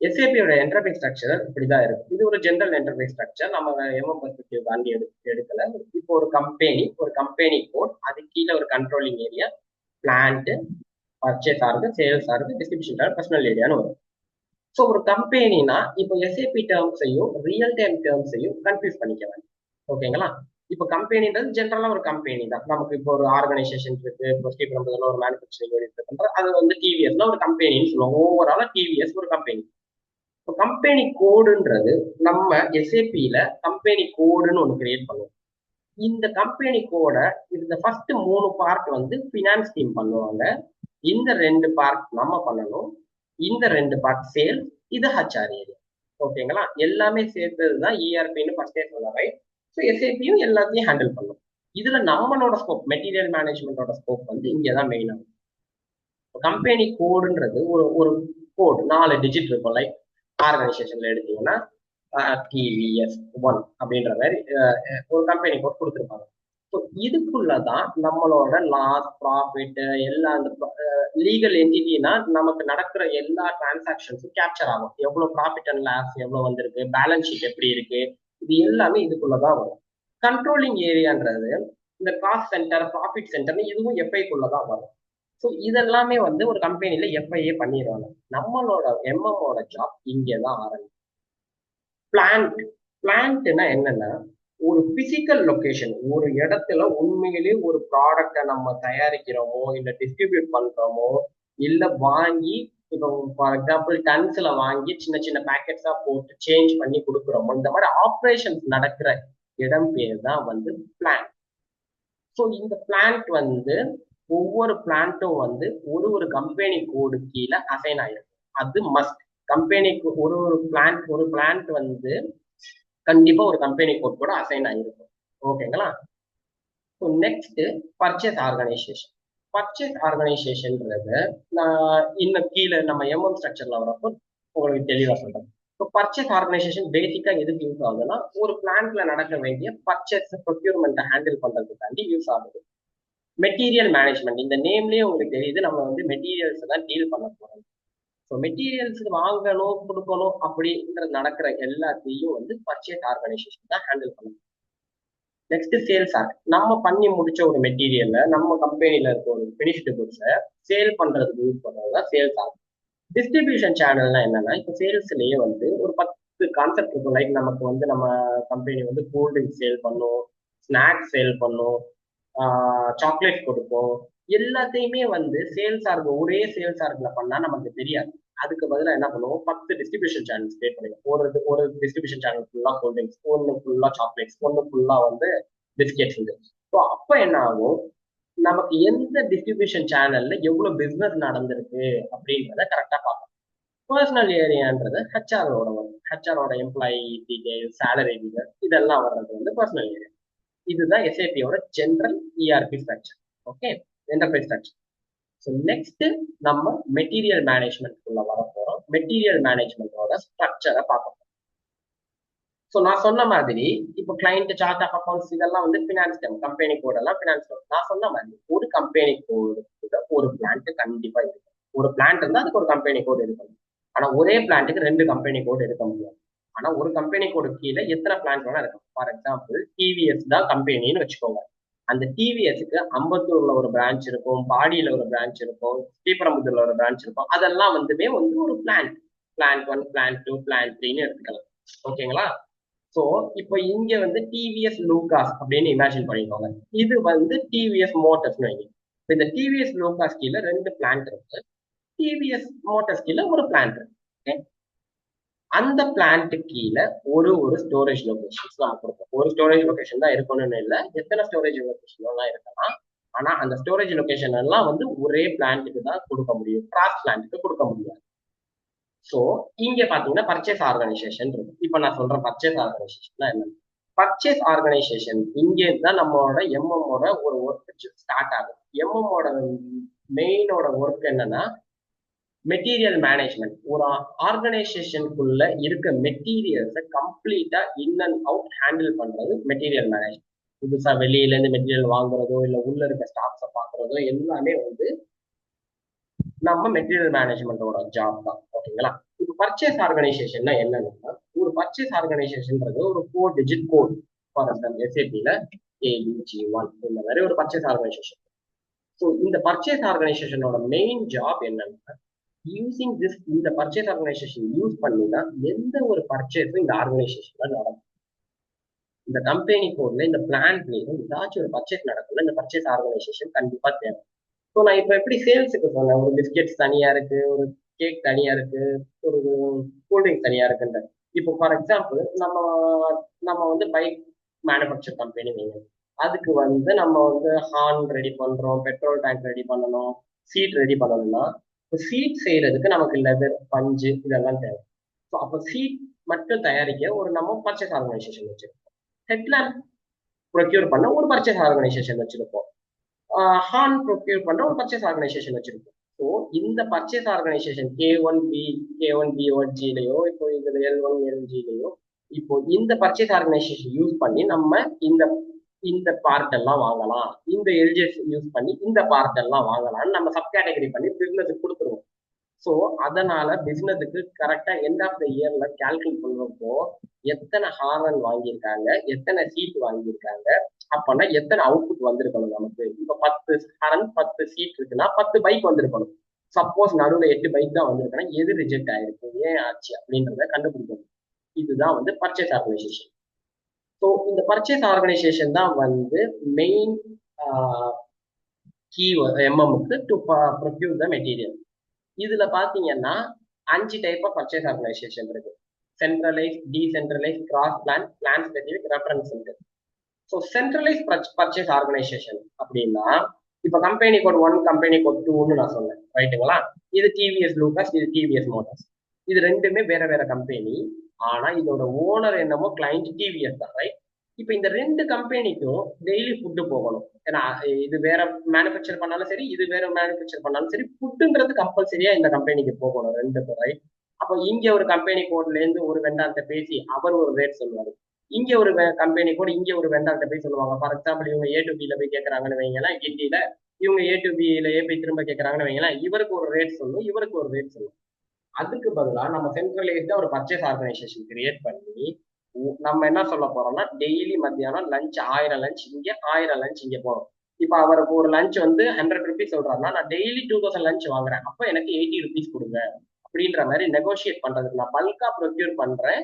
எஸ்ஏபியோட என்டர்பிரைஸ் ஸ்ட்ரக்சர் இப்படிதான் இருக்கு. இது ஒரு ஜென்ரல் என்டர்பிரைஸ் ஸ்ட்ரக்சர், நம்ம எம்எம் பெர்ஸ்பெக்டிவ் தாண்டி எடுக்கல. இப்போ ஒரு கம்பெனி கோட், அது கீழே ஒரு கண்ட்ரோலிங் ஏரியா, பிளான்ட், பர்ச்சேஸ் ஆகுது, சேல்ஸ் ஆகுது, டிஸ்ட்ரிபியூஷன் ஆகுது, பர்சனல் ஏரியான்னு வரும். ஸோ ஒரு கம்பெனினா இப்போ எஸ்ஏபி டேர்ம்ஸையும் ரியல் டைம் டேர்ம்ஸையும் கன்ஃபியூஸ் பண்ணிக்க வேண்டாம். ஓகேங்களா? இப்போ கம்பெனின்றது ஜென்ரலா ஒரு கம்பெனி தான். நமக்கு இப்போ ஒரு ஆர்கனைசேஷன் இருக்கு, இப்போ ஸ்ரீபெரும்புதூர்ல ஒரு மேனுஃபேக்சரிங் யூனிட் இருக்குன்ற அது வந்து டிவிஎஸ்ல ஒரு கம்பெனின்னு சொல்லுவாங்க. ஓவராலா டிவிஎஸ் ஒரு கம்பெனி. இப்போ கம்பெனி கோடுன்றது நம்ம எஸ்ஏபியில கம்பெனி கோடுன்னு ஒன்று கிரியேட் பண்ணுவோம். இந்த கம்பெனி கோட இந்த ஃபர்ஸ்ட் 3 பார்ட் வந்து ஃபினான்ஸ் டீம் பண்ணுவாங்க, இந்த 2 பார்ட் நம்ம பண்ணணும், இந்த 2 பார்ட் சேல்ஸ், இது ஹச்ஆர் ஏரியா. ஓகேங்களா? எல்லாமே சேர்த்தது தான் இஆர்பின்னு ஃபர்ஸ்டே சொல்ல, ரைட்? ஸோ எஸ்ஏபியும் எல்லாத்தையும் ஹேண்டில் பண்ணும். இதுல நம்மளோட ஸ்கோப், மெட்டீரியல் மேனேஜ்மெண்டோட ஸ்கோப் வந்து இங்கதான் மெயின் ஆகும். கம்பெனி கோடுன்றது ஒரு ஒரு கோட் 4 டிஜிட் இருக்கும். லைக் ஆர்கனைசேஷன்ல எடுத்தீங்கன்னா டிவிஎஸ் 1 அப்படின்ற மாதிரி ஒரு கம்பெனி கோட் கொடுத்துருப்பாங்க. ஸோ இதுக்குள்ளதான் நம்மளோட லாஸ், ப்ராஃபிட், எல்லா அந்த லீகல் என்டிட்டினா நமக்கு நடக்கிற எல்லா டிரான்சாக்ஷன்ஸும் கேப்சர் ஆகும். எவ்வளவு ப்ராஃபிட் அண்ட் லாஸ் எவ்வளவு வந்திருக்கு, பேலன்ஸ் ஷீட் எப்படி இருக்கு, இது எல்லாமே இதுக்குள்ளதான் வரும். கண்ட்ரோலிங் ஏரியான்றது இந்த காஸ்ட் சென்டர், ப்ராஃபிட் சென்டர்னு இதுவும் எஃப்ஐக்குள்ளதான் வரும். ஸோ இதெல்லாமே வந்து ஒரு கம்பெனில எஃப்ஐஏ பண்ணிடுவாங்க. நம்மளோட எம்எம்மோட ஜாப் இங்கேதான் ஆரம்பிக்கும். பிளான்ட்னா என்னன்னா ஒரு பிசிக்கல் லொகேஷன், ஒரு இடத்துல உண்மையிலே ஒரு ப்ராடக்டை நம்ம தயாரிக்கிறோமோ இல்ல டிஸ்ட்ரிபியூட் பண்றோமோ இல்ல வாங்கி, இப்போ ஃபார் எக்ஸாம்பிள் டன்ஸ்ல வாங்கி சின்ன சின்ன பேக்கெட்ஸா போட்டு சேஞ்ச் பண்ணி கொடுக்குறோமோ, இந்த மாதிரி ஆப்ரேஷன்ஸ் நடக்கிற இடம் பேர் தான் வந்து பிளான்ட். ஸோ இந்த பிளான்ட் வந்து ஒவ்வொரு பிளான்ட்டும் வந்து ஒரு கம்பெனி கோடு கீழே அசைன் ஆயிருக்கும். அது மஸ்ட். கம்பெனிக்கு ஒரு பிளான்ட் வந்து கண்டிப்பா ஒரு கம்பெனி கோட் கூட அசைன் ஆகிருக்கும். ஓகேங்களா? So next purchase organisation. Purchase ஆர்கனைசேஷன்ன்றது நான் இன்னும் கீழே நம்ம எம்எம் ஸ்ட்ரக்சர்ல வரப்போ உங்களுக்கு தெளிவாக சொல்றேன். ஸோ பர்ச்சேஸ் ஆர்கனைசேஷன் பேசிக்கா எதுக்கு யூஸ் ஆகுதுன்னா ஒரு பிளான்ட்ல நடக்க வேண்டிய பர்ச்சேஸ் ப்ரொக்யூர்மெண்ட்டை ஹேண்டில் பண்றதுக்காண்டி யூஸ் ஆகுது. மெட்டீரியல் மேனேஜ்மெண்ட், இந்த நேம்லயே உங்களுக்கு தெரியுது, நம்ம வந்து மெட்டீரியல்ஸ் தான் டீல் பண்ண போறோம். ஸோ மெட்டீரியல்ஸ் வாங்கணும், கொடுக்கணும் அப்படின்றது நடக்கிற எல்லாத்தையும் வந்து பர்ச்சேஸ் ஆர்கனைசேஷன் தான் ஹேண்டில் பண்ணணும். Next sales org. நம்ம பண்ணி முடிச்ச ஒரு மெட்டீரியல்ல நம்ம கம்பெனில இருக்க ஒரு ஃபினிஷ்டு குட்ஸை சேல் பண்றதுக்கு யூஸ் பண்றது தான் சேல்ஸ் ஆர்க். டிஸ்ட்ரிபியூஷன் சேனல்னா என்னன்னா இப்போ சேல்ஸ்லயே வந்து ஒரு 10 கான்செப்ட் இருக்கும். லைக் நமக்கு வந்து நம்ம கம்பெனி வந்து கூல் ட்ரிங்க்ஸ் சேல் பண்ணும், ஸ்நாக்ஸ் சேல் பண்ணும், சாக்லேட் கொடுப்போம். எல்லாத்தையுமே வந்து சேல்ஸ் ஆர்க் ஒரே சேல்ஸ் ஆர்க்ல பண்ணா நமக்கு தெரியாது. அதுக்கு பதிலாக என்ன பண்ணுவோம், 10 டிஸ்ட்ரிபியூஷன் சேனல்ஸ் கிரியேட் பண்ணிடுவோம். ஒரு டிஸ்ட்ரிபியூஷன் சேனல் ஃபுல்லா கூல் ட்ரிங்க்ஸ், ஒன்று ஃபுல்லா சாக்லேட்ஸ், ஒன்று ஃபுல்லா வந்து பிஸ்கெட்ஸ். ஸோ அப்ப என்ன ஆகும், நமக்கு எந்த டிஸ்ட்ரிபியூஷன் சேனல்ல எவ்வளவு பிசினஸ் நடந்திருக்கு அப்படின்றத கரெக்டா பார்க்கணும். பர்சனல் ஏரியான்றது ஹெச்ஆரோட வரும். ஹெச்ஆரோட எம்ப்ளாயி டீடைல்ஸ், சேலரி டீடைல்ஸ், இதெல்லாம் வர்றது வந்து பர்சனல் ஏரியா. இதுதான் எஸ்ஏபியோட general ERP structure. Okay, enterprise structure. So next நம்ம மெட்டீரியல் மேனேஜ்மெண்ட்குள்ள வர போறோம். மெட்டீரியல் மேனேஜ்மெண்டோட ஸ்ட்ரக்சரை பார்க்க போறோம். ஸோ நான் சொன்ன மாதிரி இப்போ கிளைண்ட் சார்ட் ஆஃப் அக்கௌண்ட்ஸ் இதெல்லாம் வந்து ஃபினான்ஸ் டைம், கம்பெனி கோட் எல்லாம் ஃபினான்ஸ் டைம். நான் சொன்ன மாதிரி ஒரு கம்பெனி கோடு கூட ஒரு பிளான்ட் கண்டிப்பா இருக்கும். ஒரு பிளான்ட் இருந்தால் அதுக்கு ஒரு கம்பெனி கோட் எடுக்கணும். ஆனா ஒரே பிளான்ட்டுக்கு ரெண்டு கம்பெனி கோட் எடுக்க முடியாது. ஆனா ஒரு கம்பெனி கோடு கீழே எத்தனை பிளான்ட் வேணா இருக்கும். ஃபார் எக்ஸாம்பிள் டிவிஎஸ் தான் கம்பெனின்னு வச்சுக்கோங்க. அந்த டிவிஎஸ்க்கு அம்பத்தூர்ல ஒரு பிரான்ச் இருக்கும், பாடியில ஒரு பிரான்ச் இருக்கும், ஸ்ரீபெரும்புதூர்ல ஒரு பிரான்ச் இருக்கும். அதெல்லாம் வந்துமே வந்து ஒரு பிளான்ட். பிளான்ட் 1, பிளான்ட் 2, பிளான்ட் 3ன்னு எடுத்துக்கலாம். ஓகேங்களா? சோ இப்போ இங்க வந்து டிவிஎஸ் லூகாஸ் அப்படின்னு இமேஜின் பண்ணிக்கோங்க. இது வந்து டிவிஎஸ் மோட்டர்ஸ் வைங்க. இப்ப இந்த டிவிஎஸ் லூகாஸ் கீழே ரெண்டு பிளான்ட் இருக்கு, டிவிஎஸ் மோட்டர்ஸ் கீழே ஒரு பிளான்ட் இருக்கு. Okay? அந்த பிளான்ட் கீழே ஒரு ஒரு ஸ்டோரேஜ் லொகேஷன்ஸ் நம்ம கொடுப்போம். ஒரு ஸ்டோரேஜ் லொகேஷன் தான் இருக்கணும்னு இல்லை, எத்தனை ஸ்டோரேஜ் லொகேஷன் எல்லாம் இருக்கலாம். ஆனா அந்த ஸ்டோரேஜ் லொகேஷன் எல்லாம் வந்து ஒரே பிளான்ட்டுக்கு தான் கொடுக்க முடியும், கிராஸ் பிளான்ட்டுக்கு கொடுக்க முடியாது. ஸோ இங்க பாத்தீங்கன்னா பர்ச்சேஸ் ஆர்கனைசேஷன் இருக்கு. இப்ப நான் சொல்றேன் பர்ச்சேஸ் ஆர்கனைசேஷன் என்ன. பர்ச்சேஸ் ஆர்கனைசேஷன் இங்கே தான் நம்மளோட எம்எம்மோட ஒரு ஒர்க் ஸ்டார்ட் ஆகும். எம்எம்மோட மெயினோட ஒர்க் என்னன்னா மெட்டீரியல் மேனேஜ்மெண்ட். ஒரு ஆர்கனைசேஷனுக்குள்ள இருக்க மெட்டீரியல்ஸை கம்ப்ளீட்டா இன் அண்ட் அவுட் ஹேண்டில் பண்றது மெட்டீரியல் மேனேஜ்மெண்ட். புதுசா வெளியில இருந்து மெட்டீரியல் வாங்குறதோ இல்ல உள்ள இருக்க ஸ்டாக்ஸை பாக்குறதோ எல்லாமே வந்து நம்ம மெட்டீரியல் மேனேஜ்மெண்டோட ஜாப் தான். ஓகேங்களா? இப்போ பர்ச்சேஸ் ஆர்கனைசேஷன்னா என்னன்னா, ஒரு பர்ச்சேஸ் ஆர்கனைசேஷன்ன்றது ஒரு 4 டிஜிட் கோட். ஃபார் எக்ஸாம்பிள் எஸ்ஏபியில ABG1 இந்த மாதிரி ஒரு பர்ச்சேஸ் ஆர்கனைசேஷன். ஸோ இந்த பர்ச்சேஸ் ஆர்கனைசேஷனோட மெயின் ஜாப் என்னன்னா, யூசிங் திஸ் இந்த பர்ச்சேஸ் ஆர்கனைசேஷன் யூஸ் பண்ணி தான் எந்த ஒரு பர்ச்சேஸும் இந்த ஆர்கனைசேஷன்ல நடக்கும். இந்த கம்பெனி கோட்ல இந்த பிளான்ட்லயும் ஏதாச்சும் ஒரு பர்ச்சேஸ் நடக்கும்ல, இந்த பர்ச்சேஸ் ஆர்கனைசேஷன் கண்டிப்பா தேவை. ஸோ நான் இப்போ எப்படி சேல்ஸுக்கு சொன்னேன், ஒரு பிஸ்கெட்ஸ் தனியா இருக்கு, ஒரு கேக் தனியா இருக்கு, ஒரு கூல்ட்ரிங்க் தனியா இருக்குன்ற. இப்போ ஃபார் எக்ஸாம்பிள் நம்ம நம்ம வந்து பைக் மேனுஃபேக்சர் கம்பெனி வைங்க. அதுக்கு வந்து நம்ம வந்து ஹார்ன் ரெடி பண்றோம், பெட்ரோல் டேங்க் ரெடி பண்ணணும், சீட் ரெடி பண்ணணும்னா சீட் செய்யறதுக்கு நமக்கு லெதர், பஞ்சு இதெல்லாம் தேவை. ஸோ அப்போ சீட் மட்டும் தயாரிக்க ஒரு நம்ம பர்ச்சேஸ் ஆர்கனைசேஷன் வச்சிருக்கோம். ஹெட்லாம்ப் ப்ரொக்யூர் பண்ண ஒரு பர்ச்சேஸ் ஆர்கனைசேஷன் வச்சிருக்கோம். ஹார்ன் ப்ரொக்யூர் பண்ண ஒரு பர்ச்சேஸ் ஆர்கனைசேஷன் வச்சிருக்கோம். ஸோ இந்த பர்ச்சேஸ் ஆர்கனைசேஷன் K1BOGலயோ இப்போ இதுல L1LGலயோ இப்போ இந்த பர்ச்சேஸ் ஆர்கனைசேஷன் யூஸ் பண்ணி நம்ம இந்த இந்த பார்ட் எல்லாம் வாங்கலாம், இந்த எல்ஜிஎஸ் யூஸ் பண்ணி இந்த பார்ட் எல்லாம் வாங்கலாம்னு நம்ம சப் கேட்டகரி பண்ணி பிசினஸுக்கு கொடுத்துருவோம். ஸோ அதனால பிசினஸுக்கு கரெக்டா எண்ட் ஆஃப் த இயர்ல கால்குலேட் பண்றப்போ எத்தனை ஹார்ன் வாங்கியிருக்காங்க, எத்தனை சீட் வாங்கியிருக்காங்க, அப்பனா எத்தனை அவுட்புட் வந்திருக்கணும் நமக்கு. இப்ப 10 ஹார்ன் 10 சீட் இருக்குன்னா 10 பைக் வந்திருக்கணும். சப்போஸ் நடுவில் 8 பைக் தான் வந்திருக்குன்னா எது ரிஜெக்ட் ஆயிருக்கு, ஏன் ஆச்சு அப்படின்றத கண்டுபிடிக்கணும். இதுதான் வந்து பர்ச்சேஸ் ஆர்கனைசேஷன். ஸோ இந்த பர்ச்சேஸ் ஆர்கனைசேஷன் தான் வந்து மெயின் கீ எம்எம்க்கு டு ப்ரொக்யூர் த மெட்டீரியல். இதுல பாத்தீங்கன்னா 5 டைப் ஆஃப் பர்ச்சேஸ் ஆர்கனைசேஷன் இருக்கு. Centralise, decentralise, cross plant, plant specific, reference centre. So centralise purchase organisation அப்படின்னா இப்ப கம்பெனி கோட் 1, கம்பெனி கோட் 2ன்னு நான் சொன்னேன், ரைட்டுங்களா? இது டிவிஎஸ் லூகாஸ், இது டிவிஎஸ் மோட்டார்ஸ். இது ரெண்டுமே வேற வேற கம்பெனி. ஆனா இதோட ஓனர் என்னமோ கிளைண்ட் டிவிஎஸ் தான், ரைட்? இப்ப இந்த ரெண்டு கம்பெனிக்கும் டெய்லி ஃபுட்டு போகணும். ஏன்னா இது வேற மேனுஃபேக்சர் பண்ணாலும் சரி, இது வேற மேனுஃபேக்சர் பண்ணாலும் சரி, ஃபுட்டுன்றது கம்பல்சரியா இந்த கம்பெனிக்கு போகணும் ரெண்டுக்கும், ரைட்? அப்போ இங்க ஒரு கம்பெனி கோட்ல இருந்து ஒரு வெண்டார்ட்ட பேசி அவர் ஒரு ரேட் சொல்லுவாரு, இங்க ஒரு கம்பெனி கூட இங்க ஒரு வெண்டார்ட்ட போய் சொல்லுவாங்க. ஃபார் எக்ஸாம்பிள் இவங்க A to Bல போய் கேட்கறாங்கன்னு வைங்களேன் கிண்டியில, இவங்க A to Bலயே போய் திரும்ப கேட்கறாங்கன்னு வைங்களேன், இவருக்கு ஒரு ரேட் சொல்லும், இவருக்கு ஒரு ரேட் சொல்லும். அதுக்கு பதிலா நம்ம சென்ட்ரலைஸ்டா ஒரு பர்ச்சேஸ் ஆர்கனைசேஷன் கிரியேட் பண்ணி நம்ம என்ன சொல்ல போறோம்னா டெய்லி மத்தியானம் லஞ்ச் 1000 லஞ்ச் இங்க, 1000 லஞ்ச் இங்க போறோம். இப்ப அவருக்கு ஒரு லஞ்ச் வந்து 100 ருபீஸ் சொல்றாருன்னா நான் டெய்லி 2000 லஞ்ச் வாங்குறேன், அப்ப எனக்கு 80 ருபீஸ் கொடுங்க அப்படின்ற மாதிரி நெகோசியேட் பண்றதுக்கு நான் பல்கா ப்ரொக்யூர் பண்றேன்.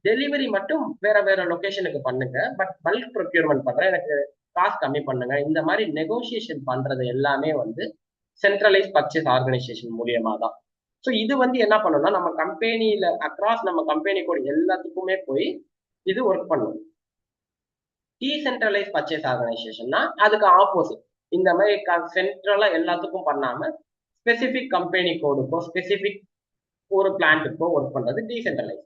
டெலிவரி மட்டும் வேற வேற லொகேஷனுக்கு பண்ணுங்க, பட் பல்க் ப்ரொக்யூர்மெண்ட் பண்றேன், எனக்கு காசு கம்மி பண்ணுங்க. இந்த மாதிரி நெகோசியேஷன் பண்றது எல்லாமே வந்து சென்ட்ரலைஸ் பர்ச்சேஸ் ஆர்கனைசேஷன் மூலியமா தான். ஸோ இது வந்து என்ன பண்ணணும்னா நம்ம கம்பெனியில அக்ராஸ் நம்ம கம்பெனி கூட எல்லாத்துக்குமே போய் இது ஒர்க் பண்ணும். டீசென்ட்ரலைஸ் பர்ச்சேஸ் ஆர்கனைசேஷன்னா அதுக்கு ஆப்போசிட். இந்த மாதிரி சென்ட்ரலா எல்லாத்துக்கும் பண்ணாம ஸ்பெசிபிக் கம்பெனி கோடுக்கோ ஸ்பெசிபிக் ஒரு பிளான்ட்டுக்கோ ஒர்க் பண்றது decentralise.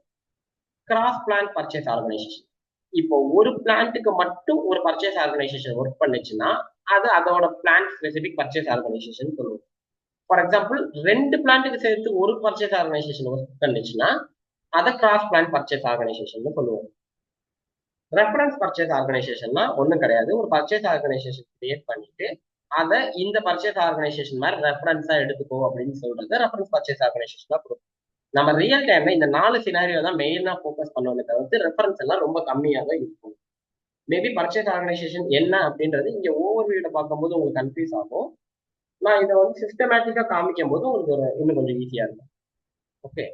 Cross plan purchase organisation, இப்போ ஒரு பிளான்ட்டுக்கு மட்டும் ஒரு பர்ச்சேஸ் ஆர்கனைசேஷன் ஒர்க் பண்ணுச்சுன்னா அது அதோட பிளான் ஸ்பெசிபிக் பர்ச்சேஸ் ஆர்கனைசேஷன் சொல்லுவோம். ஃபார் எக்ஸாம்பிள் 2 பிளான்ட்டுக்கு சேர்த்து ஒரு பர்ச்சேஸ் ஆர்கனைசேஷன் ஒர்க் பண்ணுச்சுன்னா அதை கிராஸ் பிளான் பர்ச்சேஸ் ஆர்கனைசேஷன் சொல்லுவோம். ரெஃபரன்ஸ் பர்ச்சேஸ் ஆர்கனைசேஷன்னா ஒன்றும் கிடையாது. ஒரு பர்ச்சேஸ் ஆர்கனைசேஷன் கிரியேட் பண்ணிட்டு அதை இந்த பர்ச்சேஸ் ஆர்கனைசேஷன் மாதிரி ரெஃபரன்ஸா எடுத்துக்கோ அப்படின்னு சொல்றது ரெஃபரன்ஸ் பர்ச்சேஸ் ஆர்கனைசேஷன் தான். நம்ம ரியல் டைம்ல இந்த 4 சினாரியோ தான் மெயினா ஃபோக்கஸ் பண்ணுவோமே தவிர்த்து ரெஃபரன்ஸ் எல்லாம் ரொம்ப கம்மியாக தான் இருக்கும். மேபி பர்ச்சேஸ் ஆர்கனைசேஷன் என்ன அப்படின்றது இங்க ஓவர் வியூல பார்க்கும்போது உங்களுக்கு கன்ஃபியூஸ் ஆகும். நான் இதை வந்து சிஸ்டமேட்டிக்கா காமிக்கும் போது உங்களுக்கு இன்னும் கொஞ்சம் ஈஸியா இருக்கும். ஓகே,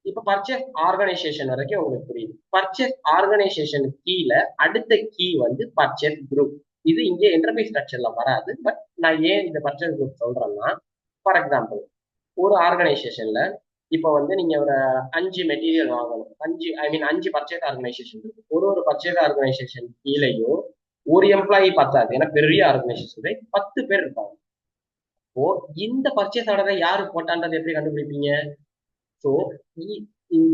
இப்ப பர்ச்சேஸ் ஆர்கனைசேஷன் வரைக்கும் உங்களுக்கு புரியுது. பர்ச்சேஸ் ஆர்கனைசேஷன் கீழே அடுத்த கீ வந்து பர்ச்சேஸ் குரூப். இது இங்க என்டர்பிரைஸ் ஸ்ட்ரக்சர்ல வராது. பட் நான் ஏன் இந்த பர்ச்சேஸ் குரூப் சொல்றேன்னா, ஃபார் எக்ஸாம்பிள் ஒரு ஆர்கனைசேஷன்ல இப்போ வந்து நீங்க ஒரு 5 மெட்டீரியல் வாங்கணும். 5 பர்ச்சேஸ் ஆர்கனைசேஷன் இருக்கு. ஒரு பர்ச்சேஸ் ஆர்கனைசேஷன் கீழேயும் ஒரு எம்ப்ளாயி பத்தாது. ஏன்னா பெரிய ஆர்கனைசேஷன் 10 பேர் இருப்பாங்க. இப்போ இந்த பர்ச்சேஸ் ஆர்டரை யாரு போட்டான்றது எப்படி கண்டுபிடிப்பீங்க? ஸோ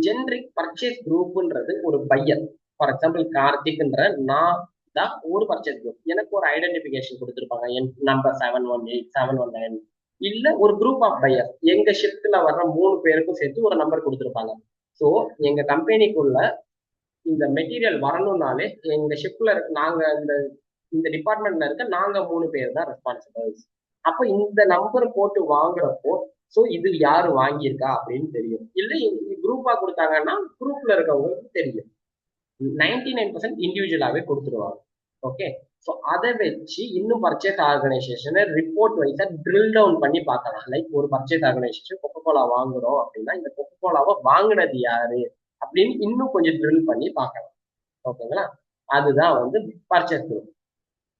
ஜென்ரிக் பர்ச்சேஸ் குரூப்ன்றது ஒரு பையர். ஃபார் எக்ஸாம்பிள் கார்த்திக்ன்ற நான் தான் ஒரு பர்ச்சேஸ் குரூப். எனக்கு ஒரு ஐடென்டிபிகேஷன் கொடுத்துருப்பாங்க, என் நம்பர் 718 719. இல்ல ஒரு குரூப் ஆஃப் பையர் எங்க ஷிப்ட்ல வர்ற 3 பேருக்கும் சேர்த்து ஒரு நம்பர் கொடுத்துருப்பாங்க. ஸோ எங்க கம்பெனிக்குள்ள இந்த மெட்டீரியல் வரணும்னாலே எங்க ஷிப்ட்ல நாங்க இந்த டிபார்ட்மெண்ட்ல இருக்க நாங்க 3 பேர் தான் ரெஸ்பான்சிபிள்ஸ். அப்ப இந்த நம்பர் போட்டு வாங்குறப்போ ஸோ இது யாரு வாங்கியிருக்கா அப்படின்னு தெரியும். இல்லை குரூப்பா கொடுத்தாங்கன்னா குரூப்ல இருக்கவங்களுக்கு தெரியும். 99% இண்டிவிஜுவலாவே கொடுத்துருவாங்க. ஓகே, ஸோ அதை வச்சு இன்னும் பர்ச்சேஸ் ஆர்கனைசேஷனை ரிப்போர்ட் வைஸா ட்ரில் டவுன் பண்ணி பார்க்கலாம். லைக் ஒரு பர்ச்சேஸ் ஆர்கனைசேஷன் கொக்கோ கோலா வாங்குறோம் அப்படின்னா இந்த கொக்கோ கோலாவை வாங்கினது யாரு அப்படின்னு இன்னும் கொஞ்சம் ட்ரில் பண்ணி பார்க்கலாம். ஓகேங்களா, அதுதான் வந்து பர்ச்சேஸ் குரூப்.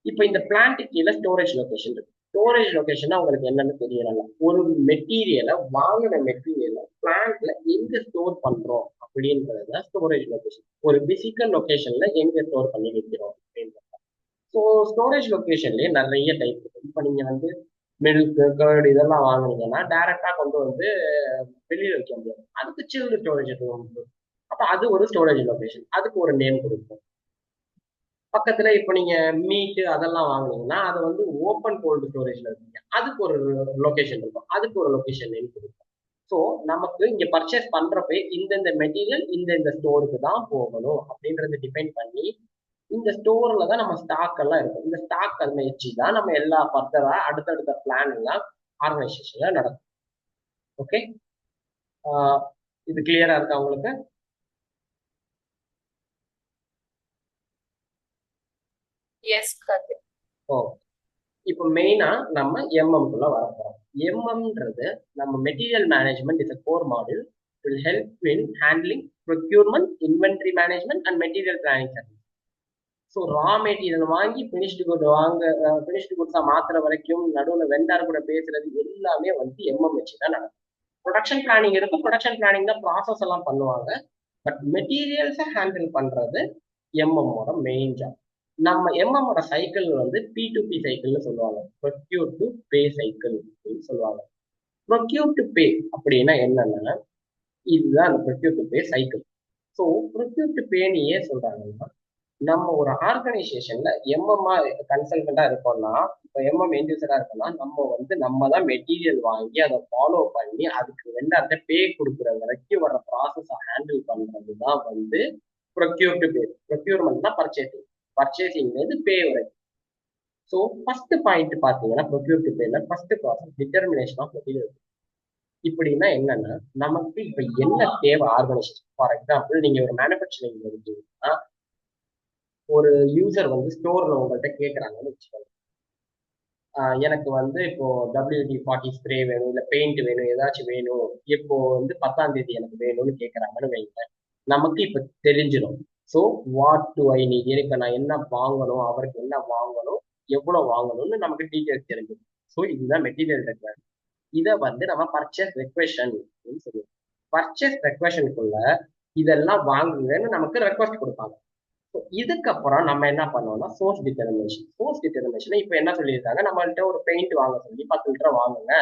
இப்போ இந்த பிளான்ட் கீழே ஸ்டோரேஜ் லொகேஷன் இருக்கு. ஸ்டோரேஜ் லொகேஷன் உங்களுக்கு என்னன்னு தெரியல. ஒரு மெட்டீரியலை வாங்கின மெட்டீரியலை பிளான்ட்ல எங்க ஸ்டோர் பண்றோம் அப்படின்றது ஸ்டோரேஜ் லொகேஷன். ஒரு பிசிக்கல் லொகேஷன்ல எங்க ஸ்டோர் பண்ணி வைக்கிறோம் அப்படின்றது. ஸோ ஸ்டோரேஜ் லொகேஷன்லயே நிறைய டைப் இருக்கு. இப்போ நீங்க வந்து மில்க் கர்டு இதெல்லாம் வாங்குனீங்கன்னா டைரக்டா கொண்டு வந்து வெளியில வைக்க முடியாது. அதுக்கு சில்டு ஸ்டோரேஜ் ரூம். அப்ப அது ஒரு ஸ்டோரேஜ் லொகேஷன். அதுக்கு ஒரு நேம் கொடுக்கும். பக்கத்துல இப்ப நீங்க மீட் அதெல்லாம் வாங்குனீங்கன்னா அதை வந்து ஓப்பன் கோல்டு ஸ்டோரேஜ்ல இருக்கீங்க, அதுக்கு ஒரு லொகேஷன் இருக்கும். அதுக்கு ஒரு லொகேஷன் நேம் கொடுக்கும். ஸோ நமக்கு இங்க பர்ச்சேஸ் பண்றப்ப இந்தந்த மெட்டீரியல் இந்த ஸ்டோருக்கு தான் போகணும் அப்படின்றத டிபைன் பண்ணி இந்த ஸ்டோர்ல தான் நம்ம ஸ்டாக் எல்லாம் இருக்கும். இந்த ஸ்டாக் அதை வச்சு தான் நம்ம எல்லா ஃபர்தரா அடுத்தடுத்த பிளான் எல்லாம் ஆர்கனைசேஷன்ல நடக்கும். ஓகே, இது கிளியரா இருக்கா உங்களுக்கு? எஸ் கார்த்திக். ஓ, இப்போ மெயினா நம்ம எம்எம்குள்ள வரப்போறோம். எம்எம்ன்றது நம்ம material management is a core module will help in handling procurement, inventory management and material planning service. So raw material வாங்கி ஃபினிஷ்டு குட்ஸா மாத்துற வரைக்கும் நடுவில் வெண்டார் கூட பேசுறது எல்லாமே வந்து எம்எம் வச்சு தான் நடக்கும். ப்ரொடக்ஷன் பிளானிங் இருக்கும். ப்ரொடக்ஷன் பிளானிங் தான் ப்ராசஸ் எல்லாம் பண்ணுவாங்க. பட் மெட்டீரியல்ஸை ஹேண்டில் பண்றது எம்எம்மோட மெயின் ஜாப். நம்ம எம்எம்மோட சைக்கிள் வந்து P2P சைக்கிள்னு சொல்லுவாங்க. ப்ரொக்யூர் டு பே சைக்கிள் அப்படின்னு சொல்லுவாங்க. ப்ரொக்யூர் டு பே அப்படின்னா என்னன்னா இதுதான் அந்த procure to pay cycle. So procure to பேன்னு ஏன் சொல்றாங்கன்னா நம்ம ஒரு ஆர்கனைசேஷன்ல எம்எம்ஆ கன்சல்டண்டா இருக்கோம்னா, இப்போ எம்எம் இண்டிவிஜுவலா இருக்கோம்னா நம்ம தான் மெட்டீரியல் வாங்கி அதை ஃபாலோ பண்ணி அதுக்கு வெண்டார்ட்ட பே கொடுக்குற வரைக்கும் வர ப்ராசஸை ஹேண்டில் பண்றது தான் வந்து ப்ரொக்யூர் டு பே. ப்ரொக்யூர்மெண்ட் தான் பர்ச்சேசிங், பர்ச்சேசிங்கிறது பே வரைக்கும். ஸோ ஃபர்ஸ்ட் பாயிண்ட் பார்த்தீங்கன்னா ப்ரொக்யூர் டு பேல first process determination of material. இப்படின்னா என்னன்னா நமக்கு இப்ப என்ன தேவை ஆர்கனைசேஷன். ஃபார் எக்ஸாம்பிள் நீங்க ஒரு மேனுஃபேக்சரிங் இருக்கீங்கன்னா ஒரு யூசர் வந்து ஸ்டோர்ல உங்கள்கிட்ட கேட்கறாங்கன்னு வச்சுக்கோங்க, எனக்கு வந்து இப்போ WD-40 ஸ்ப்ரே வேணும், இல்லை பெயிண்ட் வேணும், ஏதாச்சும் வேணும், இப்போ வந்து 10ஆம் தேதி எனக்கு வேணும்னு கேட்கறாங்கன்னு வைங்க. நமக்கு இப்ப தெரிஞ்சிடும். So what to I need, எனக்கு நான் என்ன வாங்கணும், அவருக்கு என்ன வாங்கணும், எவ்வளவு வாங்கணும்னு நமக்கு டீட்டெயில்ஸ் தெரிஞ்சிடும். ஸோ இதுதான் மெட்டீரியல் ரெக்வயர்மெண்ட். இதை வந்து நம்ம பர்ச்சேஸ் ரெக்வெஷன் அப்படின்னு சொல்லுவோம். பர்ச்சேஸ் ரெக்வெஷனுக்குள்ள இதெல்லாம் வாங்குங்கன்னு நமக்கு ரெக்வஸ்ட் கொடுப்பாங்க. இதுக்கப்புறம் நம்ம என்ன பண்ணுவோம்னா சோர்ஸ் டிட்டர்மினேஷன். இப்ப என்ன சொல்லியிருக்காங்க, நம்மள்ட்ட ஒரு பெயிண்ட் வாங்க சொல்லி 10 லிட்டர் வாங்குங்க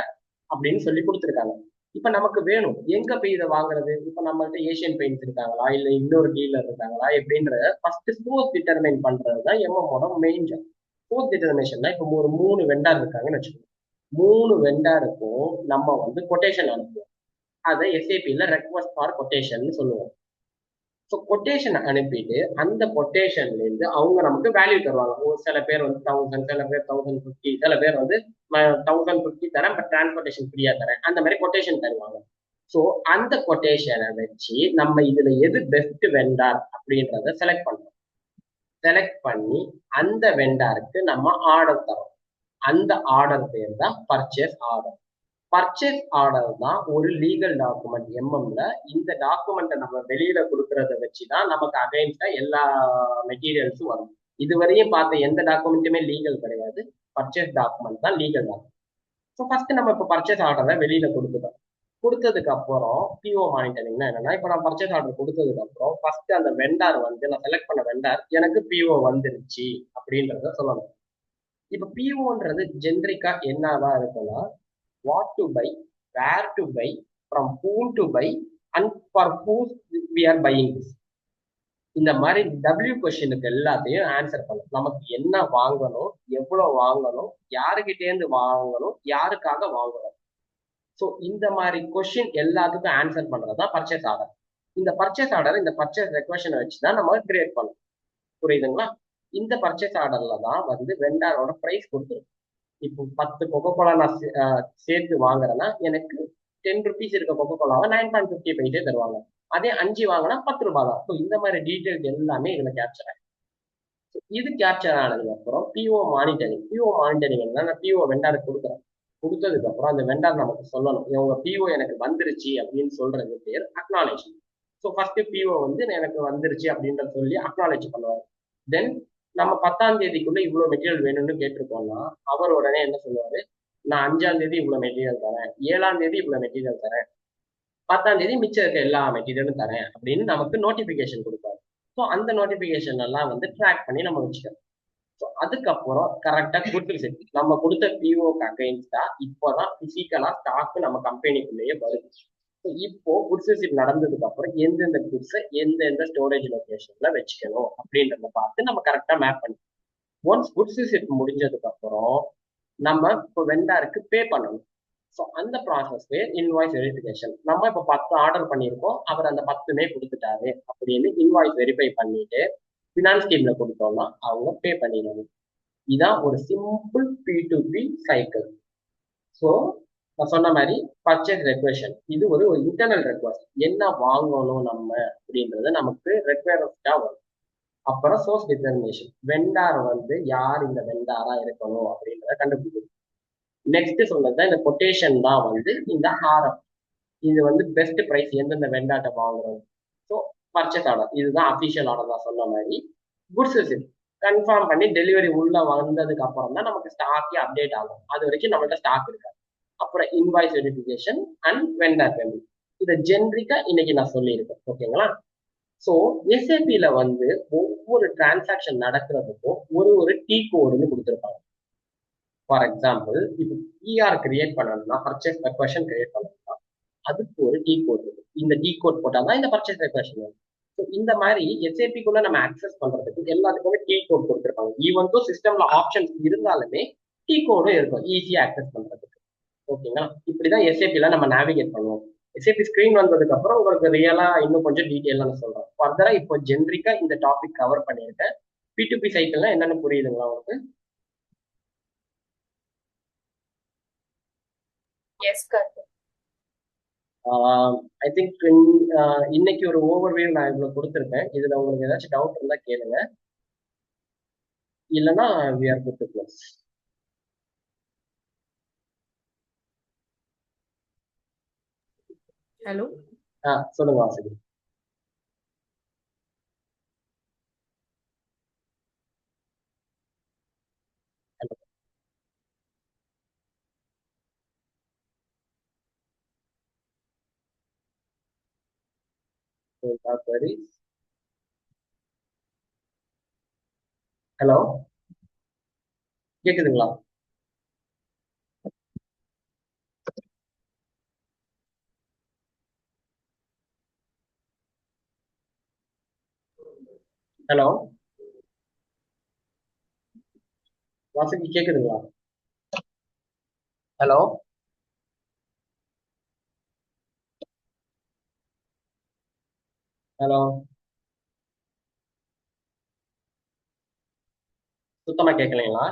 அப்படின்னு சொல்லி கொடுத்துருக்காங்க. இப்ப நமக்கு வேணும், எங்க போய் இதை வாங்குறது? இப்ப நம்மள்ட்ட ஏசியன் பெயிண்ட்ஸ் இருக்காங்களா, இல்ல இன்னொரு டீலர் இருக்காங்களா எப்படின்ற ஃபர்ஸ்ட் சோர்ஸ் டிட்டர்மைன் பண்றதுதான் எம்எம்மோட மெயின் ஜாப். சோர்ஸ் டிட்டர்மினேஷன்னா இப்போ ஒரு 3 வெண்டார் இருக்காங்கன்னு வச்சுக்கோங்க. 3 வெண்டாருக்கும் நம்ம வந்து கொட்டேஷன் அனுப்புவோம். அதை SAPல ரெக்வஸ்ட் ஃபார் கொட்டேஷன் சொல்லுவோம். ஸோ கொட்டேஷன் அனுப்பிட்டு அந்த கொட்டேஷன்ல இருந்து அவங்க நமக்கு வேல்யூ தருவாங்க. ஒரு சில பேர் வந்து 1000, சில பேர் 1050, சில பேர் வந்து 1050 தரேன் பட் டிரான்ஸ்போர்டேஷன் ஃப்ரீயா தரேன், அந்த மாதிரி கொட்டேஷன் தருவாங்க. ஸோ அந்த கொட்டேஷனை வச்சு நம்ம இதுல எது பெஸ்ட் வெண்டார் அப்படின்றத செலக்ட் பண்றோம். செலக்ட் பண்ணி அந்த வெண்டாருக்கு நம்ம ஆர்டர் தரோம். அந்த ஆர்டர் பேர் தான் பர்ச்சேஸ் ஆர்டர். பர்ச்சேஸ் ஆர்டர் தான் ஒரு லீகல் டாக்குமெண்ட் எம்எம்ல. இந்த டாக்குமெண்ட்டை நம்ம வெளியில கொடுக்கறத வச்சுதான் நமக்கு அகைன்ஸ்டா எல்லா மெட்டீரியல்ஸும் வரும். இதுவரையும் பார்த்த எந்த டாக்குமெண்ட்டுமே லீகல் கிடையாது. பர்ச்சேஸ் டாக்குமெண்ட் தான் லீகல் டாக்குமெண்ட். ஸோ ஃபர்ஸ்ட் நம்ம இப்போ பர்ச்சேஸ் ஆர்டரை வெளியில கொடுத்துட்டோம். கொடுத்ததுக்கு அப்புறம் பிஓ மானிட்டரிங்னா என்னன்னா, இப்போ நான் பர்ச்சேஸ் ஆர்டர் கொடுத்ததுக்கு அப்புறம் ஃபர்ஸ்ட் அந்த வெண்டார் வந்து நான் செலக்ட் பண்ண வெண்டார் எனக்கு பிஓ வந்துருச்சு அப்படின்றத சொல்லணும். இப்போ பிஓன்றது ஜென்ரிக்கா என்னவா இருக்குன்னா, what to buy, where to buy, from whom to buy, and for who we are buying this. இந்த மாதிரி டபிள்யூ கொஸ்டினுக்கு எல்லாத்தையும் ஆன்சர் பண்ணும். நமக்கு என்ன வாங்கணும், எவ்வளவு வாங்கணும், யாருக்கிட்டேருந்து வாங்கணும், யாருக்காக வாங்கணும். ஸோ இந்த மாதிரி கொஸ்டின் எல்லாத்துக்கும் ஆன்சர் பண்றதுதான் பர்ச்சேஸ் ஆர்டர். இந்த பர்ச்சேஸ் ஆர்டர் இந்த பர்ச்சேஸ் ரெக்வஷனை வச்சுதான் நம்ம கிரியேட் பண்ணணும். புரியுதுங்களா? இந்த பர்ச்சேஸ் ஆர்டர்ல தான் வந்து வெண்டாரோட பிரைஸ் கொடுத்துரும். இப்போ 10 கொக்கோ கோலா நான் சேர்த்து வாங்குறேன்னா எனக்கு 10 ருபீஸ் இருக்க கொக்கோ கோலாவை 9.50 தருவாங்க. அதே 5 வாங்கினா 10 ரூபாய் தான். ஸோ இந்த மாதிரி டீட்டெயில்ஸ் எல்லாமே இதுல கேப்சர் ஆகும். இது கேப்சர் ஆனதுக்கு அப்புறம் பிஓ மானிட்டரிங். பிஓ மானிட்டரிங் என்ன, நான் பிஓ வெண்டாருக்கு கொடுக்குறேன். கொடுத்ததுக்கு அப்புறம் அந்த வெண்டார் நமக்கு சொல்லணும், இவங்க பிஓ எனக்கு வந்துருச்சு அப்படின்னு சொல்றது பேர் அக்னாலேஜ். ஸோ ஃபர்ஸ்ட் பிஓ வந்து எனக்கு வந்துருச்சு அப்படின்றத சொல்லி அக்னாலேஜ் பண்ணுவார். தென் நம்ம 10ஆம் தேதிக்குள்ள இவ்வளவு மெட்டீரியல் வேணும்னு கேட்டிருக்கோம்னா அவர் உடனே என்ன சொல்லுவாரு, நான் 5ஆம் தேதி இவ்வளவு மெட்டீரியல் தரேன், 7ஆம் தேதி இவ்வளவு மெட்டீரியல் தரேன், 10ஆம் தேதி மிச்சம் இருக்க எல்லா மெட்டீரியலும் தரேன் அப்படின்னு நமக்கு நோட்டிபிகேஷன் கொடுப்பாரு. ஸோ அந்த நோட்டிபிகேஷன் எல்லாம் வந்து ட்ராக் பண்ணி நம்ம வச்சுக்கணும். ஸோ அதுக்கப்புறம் கரெக்டா குட் ரிசிப்ட் நம்ம கொடுத்த பிஓக்கு அகைன்ஸ்டா இப்போதான் பிசிக்கலா ஸ்டாக் நம்ம கம்பெனிக்குள்ளேயே வருது. ஸோ இப்போ குட்ஸ் ரிசிப்ட் நடந்ததுக்கு அப்புறம் எந்தெந்த குட்ஸை எந்தெந்த ஸ்டோரேஜ் லொகேஷன்ல வச்சுக்கணும் அப்படின்றத பார்த்து நம்ம கரெக்டா மேப் பண்ணி ஒன்ஸ் குட்ஸ் ரிசிப்ட் முடிஞ்சதுக்கு அப்புறம் நம்ம இப்போ வெண்டாருக்கு பே பண்ணணும். ஸோ அந்த ப்ராசஸ் பேர் இன்வாய்ஸ் வெரிஃபிகேஷன். நம்ம இப்போ 10 ஆர்டர் பண்ணியிருக்கோம், அவர் அந்த 10மே கொடுத்துட்டாரு அப்படின்னு இன்வாய்ஸ் வெரிஃபை பண்ணிட்டு ஃபினான்ஸ் டீம்ல கொடுத்தோம்னா அவங்க பே பண்ணிடுவாங்க. இதான் ஒரு சிம்பிள் P2P சைக்கிள். ஸோ நான் சொன்ன மாதிரி பர்ச்சேஸ் ரெக்வெஷன் இது ஒரு இன்டர்னல் ரெக்வஸ்ட், என்ன வாங்கணும் நம்ம அப்படின்றது நமக்கு ரெக்வயர்மெண்டா வரும். அப்புறம் சோர்ஸ் டிட்டர்மினேஷன், வெண்டார் வந்து யார் இந்த வெண்டாரா இருக்கணும் அப்படின்றத கண்டுபிடிக்கணும். நெக்ஸ்ட் சொன்னது இந்த கொட்டேஷன் தான் வந்து இந்த ஹாரம். இது வந்து பெஸ்ட் பிரைஸ் எந்தெந்த வெண்டாட்ட வாங்குறோம். ஸோ பர்ச்சேஸ் ஆர்டர் இதுதான் அஃபிஷியல் ஆர்டர் தான் சொன்ன மாதிரி. குட்ஸ் ரிசிப்ட் கன்ஃபார்ம் பண்ணி டெலிவரி உள்ள வந்ததுக்கு அப்புறம் தான் நமக்கு ஸ்டாக்கே அப்டேட் ஆகும். அது வரைக்கும் நம்மள்ட்ட ஸ்டாக் இருக்காது. அப்புறம் invoice verification and vendor payment. இதை ஜென்ரிக்கா இன்னைக்கு நான் சொல்லியிருக்கேன். ஓகேங்களா? ஸோ எஸ்ஏபியில வந்து ஒவ்வொரு டிரான்சாக்ஷன் நடக்கிறதுக்கும் ஒரு டீ கோடுன்னு கொடுத்துருப்பாங்க. ஃபார் எக்ஸாம்பிள் இப்போ பிஆர் கிரியேட் பண்ணணும்னா, பர்ச்சேஸ் ரெக்வெஷன் கிரியேட் பண்ணணும்னா அதுக்கு ஒரு டீ கோட் இருக்கு. இந்த டீ கோட் போட்டால் தான் இந்த பர்ச்சேஸ் ரெக்வெஷன் வரும். ஸோ இந்த மாதிரி எஸ்ஏபிக்குள்ள நம்ம ஆக்சஸ் பண்றதுக்கு எல்லாத்துக்குமே டீ கோட் கொடுத்துருப்பாங்க. ஈவன் தோ சிஸ்டம்ல ஆப்ஷன்ஸ் இருந்தாலுமே டீ கோடும் இருக்கும் ஈஸியா ஆக்சஸ் பண்றதுக்கு. ஓகேங்களா? இப்படிதான் எஸ்ஏபில நம்ம நேவிகேட் பண்ணுவோம். எஸ்ஏபி ஸ்கிரீன் வந்ததுக்கு அப்புறம் உங்களுக்கு ரியலா இன்னும் கொஞ்சம் டீட்டெயிலா நான் சொல்றேன். ஃபர்தரா இப்போ ஜென்ரிக்கா இந்த டாபிக் கவர் பண்ணியிருக்கேன். P2P சைக்கிள்னா என்னன்னு புரியுதுங்களா உங்களுக்கு? Yes correct. ஐ திங்க் இன்னைக்கு ஒரு ஓவர்வியூ நான் இவ்வளவு கொடுத்துருக்கேன். இதுல உங்களுக்கு ஏதாச்சும் டவுட் இருந்தா கேளுங்க, இல்லைன்னா we are good to close. Hello. சொல்லுங்க வாசகி. ஹலோ, கேக்குதுங்களா? ஹலோ வாசகி, கேக்குதுங்களா? ஹலோ. ஹலோ. சுத்தமா கேட்கலைங்களா?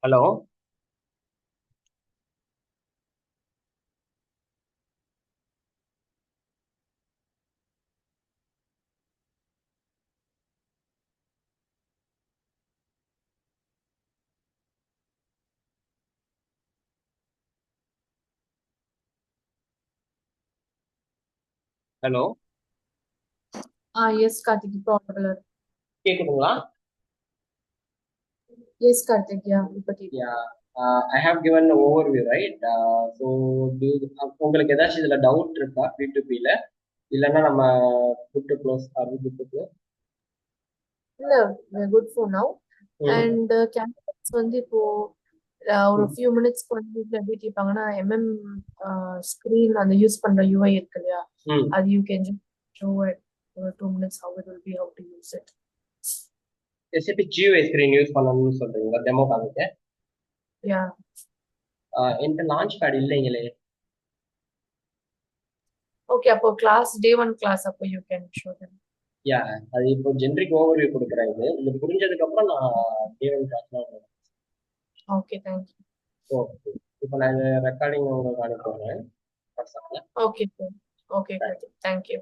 ஹலோ. ஹலோ. Yes, Karthik, இப்போ audible ஆ இருக்கு. கேக்குதுங்களா? Yes, Karthik, yeah, இப்போ கேக்குது. Yeah, I have given an overview, right? So, உங்களுக்கு ஏதாச்சும் இதுல டவுட் இருக்கா P2P-ல? இல்லைன்னா நம்ம good to close, are we good to close? இல்ல, we're good for now. And candidates வந்து இப்போ ஒரு few minutes வந்து எப்படி கேட்பாங்கன்னா screen அந்த யூஸ் பண்ற UI இருக்கு இல்லையா, அது you can just show it for 2 minutes how it will be, how to use it. SAP GUI screen use பண்ணணும்னு சொல்றீங்களா டெமோ காமிக்க? Yeah. என்கிட்ட லான்ச் பேட் இல்லைங்களே. Okay, அப்போ day 1 class அப்போ you can show them. Yeah, அது இப்போ generic overview கொடுக்குறேன். இது புரிஞ்சதுக்கு அப்புறம் நான் டேவன் கிளாஸ்லாம் வருவேன். Okay, thank you. ஓகே, இப்போ நான் ரெக்கார்டிங் உங்களுக்கு அனுப்புறேன் வாட்ஸ்அப்ல. Okay, sir. Okay, Karthik, thank you.